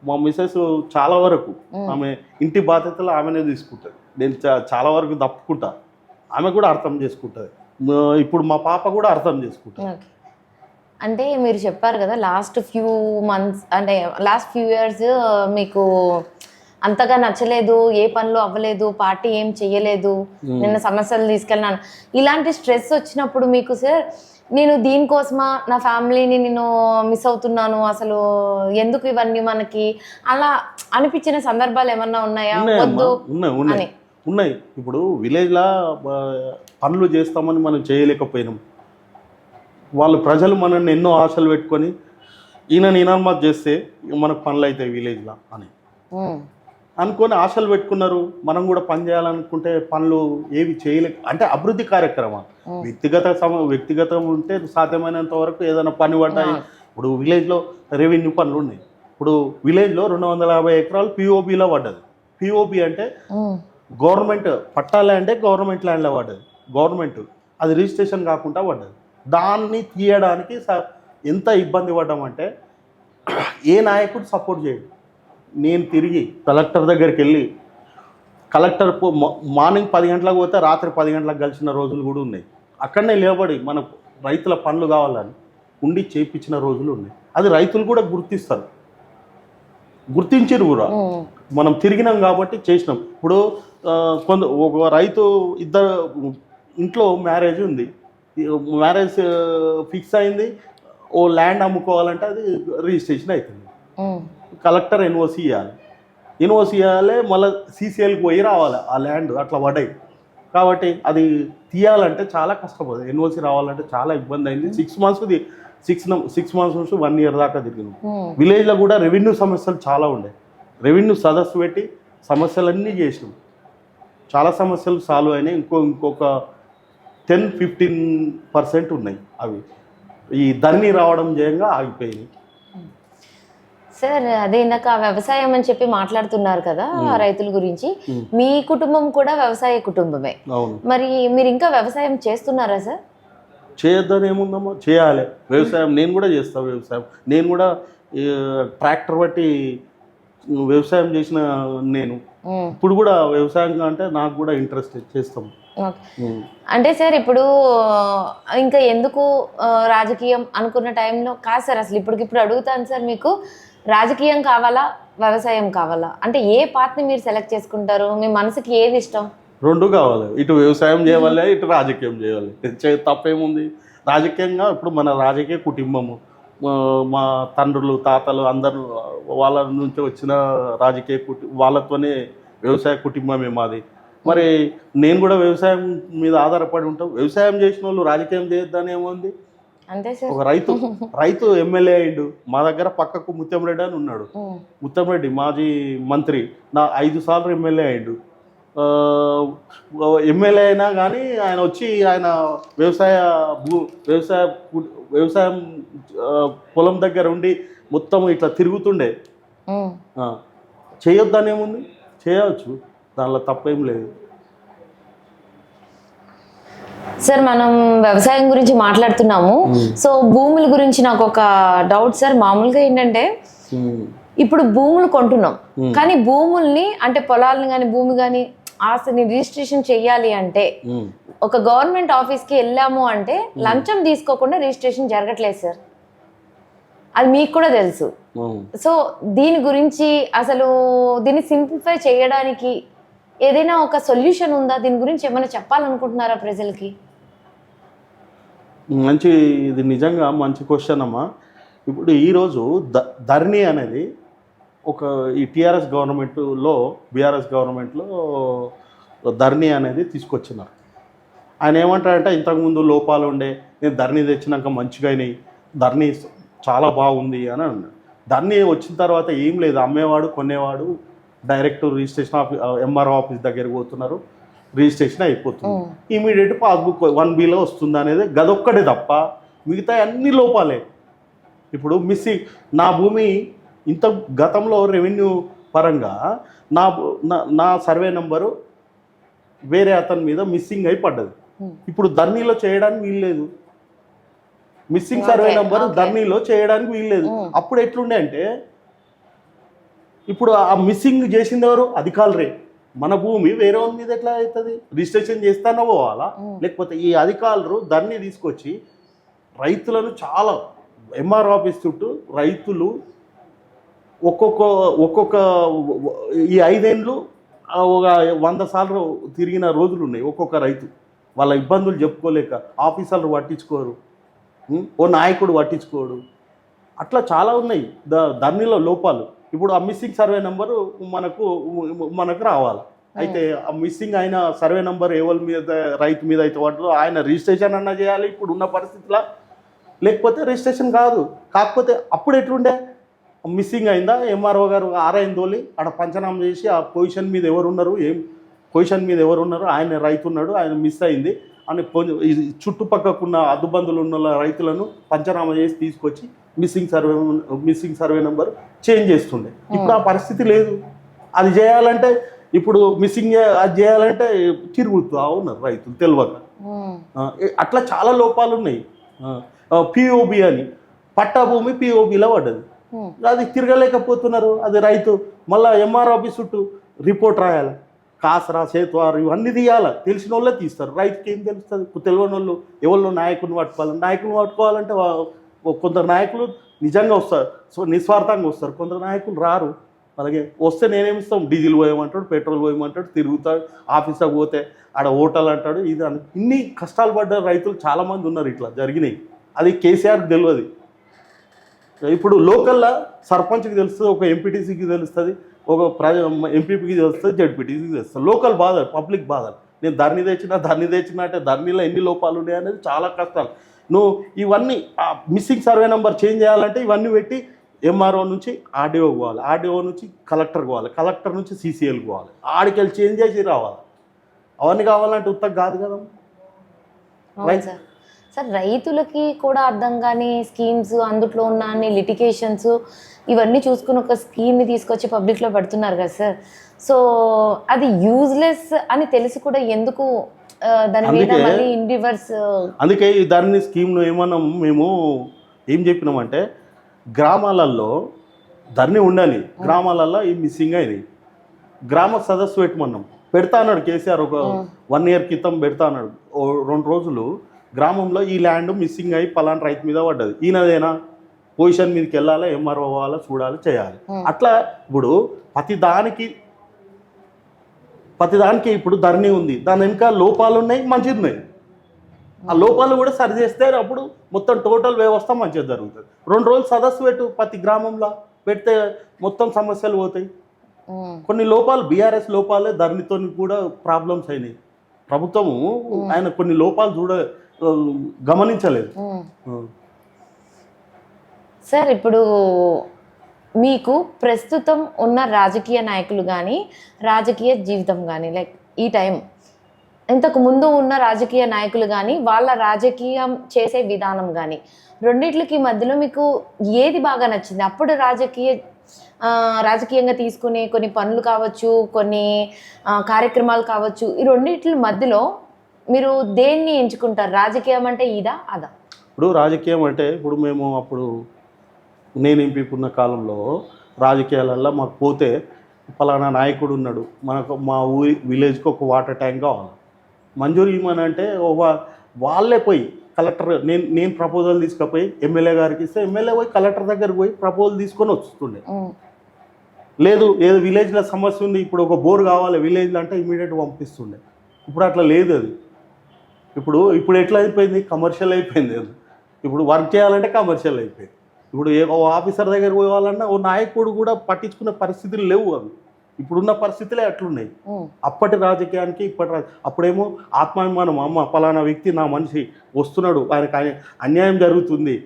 మా మిసెస్ చాలా వరకు ఆమె ఇంటి బాధ్యతలు ఆమెనే తీసుకుంటుంది. నేను చాలా వరకు తప్పుకుంటా, ఆమె కూడా అర్థం చేసుకుంటుంది. ఇప్పుడు మా పాప కూడా అర్థం చేసుకుంటుంది. ఓకే. అంటే మీరు చెప్పారు కదా లాస్ట్ ఫ్యూ మంత్స్ అంటే లాస్ట్ ఫ్యూ ఇయర్స్ మీకు అంతగా నచ్చలేదు, ఏ పనులు అవ్వలేదు, పార్టీ ఏం చెయ్యలేదు, నిన్న సమస్యలు తీసుకెళ్ళినాను, ఇలాంటి స్ట్రెస్ వచ్చినప్పుడు మీకు సార్ నేను దీనికోసమా నా ఫ్యామిలీని నేను మిస్ అవుతున్నాను, అసలు ఎందుకు ఇవన్నీ మనకి అలా అనిపించిన సందర్భాలు ఏమన్నా ఉన్నాయా? వద్దు అని. ఉన్నాయి. ఇప్పుడు విలేజ్లో పనులు చేస్తామని మనం చేయలేకపోయినాం. వాళ్ళు ప్రజలు మనల్ని ఎన్నో ఆశలు పెట్టుకొని ఈయన ఇనామత్ చేస్తే మనకు పనులు అవుతాయి విలేజ్లో అని అనుకొని ఆశలు పెట్టుకున్నారు. మనం కూడా పని చేయాలనుకుంటే పనులు ఏవి చేయలేక, అంటే అభివృద్ధి కార్యక్రమాలు వ్యక్తిగతం ఉంటే సాధ్యమైనంత వరకు ఏదైనా పని పడ్డాయి. ఇప్పుడు విలేజ్లో రెవెన్యూ పనులు ఉన్నాయి. ఇప్పుడు విలేజ్లో 250 ఎకరాలు పిఓబిలో పడ్డది. పిఓబి అంటే గవర్నమెంట్ పట్టా ల్యాండే గవర్నమెంట్ ల్యాండ్లో పడ్డది. గవర్నమెంట్ అది రిజిస్ట్రేషన్ కాకుండా పడ్డది. దాన్ని తీయడానికి ఎంత ఇబ్బంది పడ్డామంటే ఏ నాయకుడు సపోర్ట్ చేయడు. నేను తిరిగి కలెక్టర్ దగ్గరికి వెళ్ళి కలెక్టర్ మార్నింగ్ 10 గంటలకు పోతే రాత్రి 10 గంటలకు కలిసిన రోజులు కూడా ఉన్నాయి. అక్కడనే లేబడి మనకు రైతుల పనులు కావాలని ఉండి చేయించిన రోజులు ఉన్నాయి. అది రైతులు కూడా గుర్తిస్తారు, గుర్తించారు కూడా. మనం తిరిగినాం కాబట్టి చేసినాం. ఇప్పుడు ఒక రైతు ఇద్దరు ఇంట్లో మ్యారేజ్ ఉంది, మ్యారేజ్ ఫిక్స్ అయింది, ఓ ల్యాండ్ అమ్ముకోవాలంటే అది రిజిస్ట్రేషన్ అవుతుంది. కలెక్టర్ ఎన్ఓసి ఇవ్వాలి, మళ్ళీ సీసీఎల్కి పోయి రావాలి ఆ ల్యాండ్ అట్లా పడ్డాయి. కాబట్టి అది తీయాలంటే చాలా కష్టపడదు. ఎన్ఓసి రావాలంటే చాలా ఇబ్బంది అయింది. 6 మంత్స్ నుంచి 1 year దాకా తిరిగినాం. విలేజ్లో కూడా రెవెన్యూ సమస్యలు చాలా ఉండే. రెవెన్యూ సదస్సు పెట్టి సమస్యలన్నీ చేసినాం. చాలా సమస్యలు సాల్వ్ అయినాయి. ఇంకొక 10-15% ఉన్నాయి. అవి ఈ ధరణి రావడం చేయంగా ఆగిపోయినాయి. సార్ అదే ఇందాక వ్యవసాయం అని చెప్పి మాట్లాడుతున్నారు కదా రైతుల గురించి, మీ కుటుంబం కూడా వ్యవసాయ కుటుంబమే. మరి మీరు ఇంకా వ్యవసాయం చేస్తున్నారా సార్? చేయొద్దని ఏముందమ్మా, చేయాలి వ్యవసాయం. నేను కూడా చేస్తాను వ్యవసాయం. నేను కూడా ట్రాక్టర్ బట్టి వ్యవసాయం చేసిన నేను ఇప్పుడు కూడా వ్యవసాయం అంటే నాకు కూడా ఇంట్రెస్ట్ చేస్తాం. అంటే సార్ ఇప్పుడు ఇంకా ఎందుకు రాజకీయం అనుకున్న టైంలో కాదు సార్, అసలు ఇప్పటికిప్పుడు అడుగుతాను సార్, మీకు రాజకీయం కావాలా వ్యవసాయం కావాలా అంటే ఏ పార్ట్ని మీరు సెలెక్ట్ చేసుకుంటారు? మీ మనసుకి ఏది ఇష్టం? రెండు కావాలి. ఇటు వ్యవసాయం చేయాలి, ఇటు రాజకీయం చేయాలి. తప్పేముంది? రాజకీయంగా ఇప్పుడు మన రాజకీయ కుటుంబము, మా తండ్రులు తాతలు అందరూ వాళ్ళ నుంచి వచ్చిన రాజకీయ వాళ్ళతోనే వ్యవసాయ కుటుంబమే మాది. మరి నేను కూడా వ్యవసాయం మీద ఆధారపడి ఉంటాం. వ్యవసాయం చేసిన వాళ్ళు రాజకీయం చేయొద్దని ఏముంది? ఒక రైతు ఎమ్మెల్యే అయ్యిండు. మా దగ్గర పక్కకు ముత్యంరెడ్డి అని ఉన్నాడు. ముత్యంరెడ్డి మాజీ మంత్రి, 5 సార్లు ఎమ్మెల్యే అయ్యిండు. ఎమ్మెల్యే అయినా కానీ ఆయన వచ్చి ఆయన వ్యవసాయం పొలం దగ్గర ఉండి మొత్తం ఇట్లా తిరుగుతుండే. చేయొద్దని ఏముంది? చేయవచ్చు, దానిలో తప్పేం లేదు. సార్ మనం వ్యవసాయం గురించి మాట్లాడుతున్నాము. సో భూముల గురించి నాకు ఒక డౌట్ సార్. మామూలుగా ఏంటంటే ఇప్పుడు భూములు కొంటున్నాం, కానీ భూముల్ని అంటే పొలాలను కానీ భూమి కానీ ఆస్తిని రిజిస్ట్రేషన్ చెయ్యాలి అంటే ఒక గవర్నమెంట్ ఆఫీస్కి వెళ్ళాము అంటే లంచం తీసుకోకుండా రిజిస్ట్రేషన్ జరగట్లేదు సార్. అది మీకు కూడా తెలుసు. సో దీని గురించి అసలు దీన్ని సింప్లిఫై చేయడానికి ఏదైనా ఒక సొల్యూషన్ ఉందా? దీని గురించి ఏమైనా చెప్పాలనుకుంటున్నారా ప్రజలకి? ఇది నిజంగా మంచి క్వశ్చన్ అమ్మా. ఇప్పుడు ఈరోజు ధరణి అనేది ఈ టీఆర్ఎస్ గవర్నమెంట్లో బీఆర్ఎస్ గవర్నమెంట్లో ధరణి అనేది తీసుకొచ్చినారు. ఆయన ఏమంటారంటే ఇంతకుముందు లోపాలు ఉండే, నేను ధరణి తెచ్చినాక మంచిగా అయినాయి, ధరణి చాలా బాగుంది అని అన్నాడు. ధరణి వచ్చిన తర్వాత ఏం లేదు, అమ్మేవాడు కొనేవాడు డైరెక్ట్ రిజిస్ట్రేషన్ ఎంఆర్ఓ ఆఫీస్ దగ్గరికి పోతున్నారు, రిజిస్ట్రేషన్ అయిపోతుంది. ఇమీడియట్ పాస్బుక్ 1Bలో వస్తుంది అనేది గదొక్కడే తప్ప మిగతా అన్ని లోపాలే. ఇప్పుడు మిస్సింగ్ నా భూమి ఇంత గతంలో రెవెన్యూ పరంగా నా సర్వే నెంబరు వేరే అతని మీద మిస్సింగ్ అయి పడ్డది. ఇప్పుడు ధరణిలో చేయడానికి వీల్లేదు. మిస్సింగ్ సర్వే నెంబర్ ధరణిలో చేయడానికి వీల్లేదు. అప్పుడు ఎట్లుండే అంటే ఇప్పుడు ఆ మిస్సింగ్ చేసింది ఎవరు? అధికారులే. మన భూమి వేరే వాళ్ళ మీద ఎట్లా అవుతుంది? రిజిస్ట్రేషన్ చేస్తానో పోవాలా? లేకపోతే ఈ అధికారులు దాన్ని తీసుకొచ్చి రైతులను చాలా ఎంఆర్ ఆఫీస్ చుట్టూ రైతులు ఒక్కొక్క ఈ 5 ఏళ్ళు ఒక 100 సార్లు తిరిగిన రోజులు ఉన్నాయి. ఒక్కొక్క రైతు వాళ్ళ ఇబ్బందులు చెప్పుకోలేక ఆఫీసర్లు పట్టించుకోరు, ఓ నాయకుడు పట్టించుకోడు, అట్లా చాలా ఉన్నాయి ధరణిలో లోపాలు. ఇప్పుడు ఆ మిస్సింగ్ సర్వే నెంబరు మనకు రావాలి. అయితే ఆ మిస్సింగ్ అయిన సర్వే నెంబర్ ఎవరి మీద, రైతు మీద అయితే వాటిలో ఆయన రిజిస్ట్రేషన్ అన్నా చేయాలి ఇప్పుడు ఉన్న పరిస్థితిలో, లేకపోతే రిజిస్ట్రేషన్ కాదు. కాకపోతే అప్పుడు ఎట్లుండే, మిస్సింగ్ అయిందా ఎంఆర్ఓ గారు ఆర్ఐని తోలి ఆడ పంచనామా చేసి ఆ పొజిషన్ మీద ఎవరున్నారు, పొజిషన్ మీద ఎవరున్నారు, ఆయన రైతు ఉన్నాడు, ఆయన మిస్ అయింది అని చుట్టుపక్కకున్న అద్దుబందులు ఉన్న రైతులను పంచనామా చేసి తీసుకొచ్చి మిస్సింగ్ సర్వే నెంబర్ చేంజ్ చేస్తుండే. ఇప్పుడు ఆ పరిస్థితి లేదు. అది చేయాలంటే ఇప్పుడు అది చేయాలంటే తిరుగుతూ ఉన్నారు రైతులు తెలియక. అట్లా చాలా లోపాలు ఉన్నాయి. పిఓబి అని పట్టా భూమి పిఓబిలో పడ్డది, అది తిరగలేకపోతున్నారు. అది రైతు మళ్ళీ ఎంఆర్ ఆఫీస్ చుట్టూ రిపోర్ట్ రాయాలి, కాసరా చేతువారు ఇవన్నీ తీయాలి. తెలిసిన వాళ్ళే తీస్తారు, రైతుకి ఏం తెలుస్తుంది? తెలియని వాళ్ళు ఎవరిలో నాయకుని పట్టుకోవాలంటే కొందరు నాయకులు నిజంగా వస్తారు, సో నిస్వార్థంగా వస్తారు. కొందరు నాయకులు రారు. అలాగే వస్తే నేనేమిస్తాం, డీజిల్ పోయమంటాడు, పెట్రోల్ పోయమంటాడు, తిరుగుతాడు. ఆఫీస్కి పోతే ఆడ హోటల్ అంటాడు. ఇది ఇన్ని కష్టాలు పడ్డ రైతులు చాలామంది ఉన్నారు. ఇట్లా జరిగినాయి. అది కేసీఆర్కి తెలియదు. ఇప్పుడు లోకల్లో సర్పంచ్కి తెలుస్తుంది, ఒక ఎంపీటీసీకి తెలుస్తుంది, ఒక ఎంపీపీకి తెలుస్తుంది, జడ్పీటీసీకి తెలుస్తుంది. లోకల్ బాధలు, పబ్లిక్ బాధలు. నేను ధరణి తెచ్చినా అంటే ధరణిలో ఎన్ని లోపాలు ఉన్నాయి అనేది చాలా కష్టాలు. నువ్వు ఇవన్నీ మిస్సింగ్ సర్వే నెంబర్ చేంజ్ చేయాలంటే ఇవన్నీ పెట్టి ఎంఆర్ఓ నుంచి ఆర్డీఓ పోవాలి, ఆర్డీఓ నుంచి కలెక్టర్ పోవాలి, కలెక్టర్ నుంచి సీసీఎల్ పోవాలి, ఆడికెళ్ళి చేంజ్ చేసి రావాలి. అవన్నీ కావాలంటే ఉత్తగా కాదు కదా. సార్ రైతులకి కూడా అర్థం కాని స్కీమ్స్, అందుట్లో ఉన్న అన్ని లిటిగేషన్స్ ఇవన్నీ చూసుకుని ఒక స్కీమ్ని తీసుకొచ్చి పబ్లిక్లో పెడుతున్నారు కదా సార్. సో అది యూజ్లెస్ అని తెలిసి కూడా ఎందుకు దాని మీద మళ్ళీ ఇన్ రివర్స్? అందుకే ఈ ధరణి స్కీమ్ను ఏమన్నాం మేము, ఏం చెప్పినామంటే గ్రామాలలో ధరణి ఉండాలి, గ్రామాలలో ఈ మిస్సింగ్ అయింది, గ్రామ సదస్సు పెట్టమన్నాం. పెడతా అన్నాడు కేసీఆర్, ఒక 1 year క్రితం పెడతా అన్నాడు. 2 రోజులు గ్రామంలో ఈ ల్యాండ్ మిస్సింగ్ అయ్యి పలానా రైతు మీద పడ్డది, ఈయనదేనా, పొజిషన్ మీదకి వెళ్ళాలి, ఎంఆర్ఓ పోవాలా, చూడాలి, చేయాలి. అట్లా ఇప్పుడు ప్రతిదానికి ఇప్పుడు ధరణి ఉంది, దాని వెనుక లోపాలు ఉన్నాయి, మంచిది ఉన్నాయి. ఆ లోపాలు కూడా సరి చేస్తే అప్పుడు మొత్తం టోటల్ వ్యవస్థ మంచిగా జరుగుతుంది. 2 రోజులు సదస్సు పెట్టు, ప్రతి గ్రామంలో పెడితే మొత్తం సమస్యలు పోతాయి. కొన్ని లోపాలు బీఆర్ఎస్ లోపాలే ధరణితో కూడా ప్రాబ్లమ్స్ అయినాయి. ప్రభుత్వము ఆయన కొన్ని లోపాలు గమనించలేదు. సార్ ఇప్పుడు మీకు ప్రస్తుతం ఉన్న రాజకీయ నాయకులు కానీ, రాజకీయ జీవితం కానీ, లైక్ ఈ టైం ఇంతకు ముందు ఉన్న రాజకీయ నాయకులు కానీ, వాళ్ళ రాజకీయం చేసే విధానం కానీ, రెండిట్లకి మధ్యలో మీకు ఏది బాగా నచ్చింది? అప్పుడు రాజకీయంగా తీసుకునే కొన్ని పనులు కావచ్చు, కొన్ని కార్యక్రమాలు కావచ్చు, ఈ రెండిట్ల మధ్యలో మీరు దేన్ని ఎంచుకుంటారు? రాజకీయం అంటే ఇదా అదా? ఇప్పుడు రాజకీయం అంటే ఇప్పుడు మేము అప్పుడు నేను ఎంపీ ఉన్న కాలంలో రాజకీయాలల్లో మాకు పోతే ఫలానా నాయకుడు ఉన్నాడు, మనకు మా విలేజ్కి ఒక వాటర్ ట్యాంక్ కావాలి, మంజూరు ఇవ్వమనంటే వాళ్ళే పోయి కలెక్టర్, నేను ప్రపోజల్ తీసుకుపోయి ఎమ్మెల్యే గారికి ఇస్తే ఎమ్మెల్యే పోయి కలెక్టర్ దగ్గరికి పోయి ప్రపోజల్ తీసుకొని వస్తుండే. లేదు ఏదో విలేజ్లో సమస్య ఉంది, ఇప్పుడు ఒక బోర్ కావాలి విలేజ్లో అంటే ఇమీడియట్ పంపిస్తుండే. ఇప్పుడు అట్లా లేదు. అది ఇప్పుడు ఎట్లా అయిపోయింది, కమర్షియల్ అయిపోయింది. అది ఇప్పుడు వర్క్ చేయాలంటే కమర్షియల్ అయిపోయింది. ఇప్పుడు ఓ ఆఫీసర్ దగ్గర పోవాలన్నా ఓ నాయకుడు కూడా పట్టించుకునే పరిస్థితులు లేవు. అవి ఇప్పుడున్న పరిస్థితులే అట్లున్నాయి. అప్పటి రాజకీయానికి అప్పుడేమో ఆత్మాభిమానం, అమ్మ పలానా వ్యక్తి నా మనిషి వస్తున్నాడు, ఆయనకు అన్యాయం జరుగుతుంది,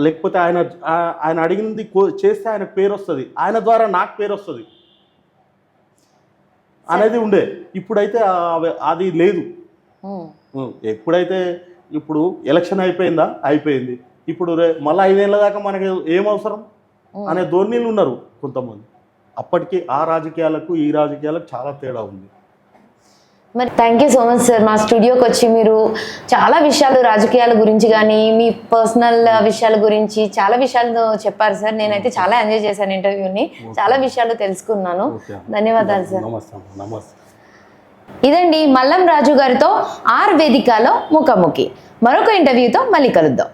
లేకపోతే ఆయన అడిగినది చేస్తే ఆయనకు పేరు వస్తుంది, ఆయన ద్వారా నాకు పేరు వస్తుంది అనేది ఉండే. ఇప్పుడైతే అది లేదు. ఎప్పుడైతే ఇప్పుడు ఎలక్షన్ అయిపోయింది, ఇప్పుడు మళ్ళీ 5 ఏళ్ళ దాకా మనకి ఏం అవసరం అనే ధోరణిలు ఉన్నారు కొంతమంది. అప్పటికి ఆ రాజకీయాలకు ఈ రాజకీయాలకు చాలా తేడా ఉంది. మరి thank you so much sir. మా స్టూడియోకి వచ్చి మీరు చాలా విషయాలు రాజకీయాల గురించి కానీ మీ పర్సనల్ విషయాల గురించి చాలా విషయాలు చెప్పారు సార్. నేనైతే చాలా ఎంజాయ్ చేశాను ఇంటర్వ్యూని, చాలా విషయాలు తెలుసుకున్నాను. ధన్యవాదాలు సార్. నమస్తే. ఇదండి మల్లం రాజు గారితో ఆర్ వేదికలో ముఖాముఖి. మరొక ఇంటర్వ్యూతో మళ్ళీ కలుద్దాం.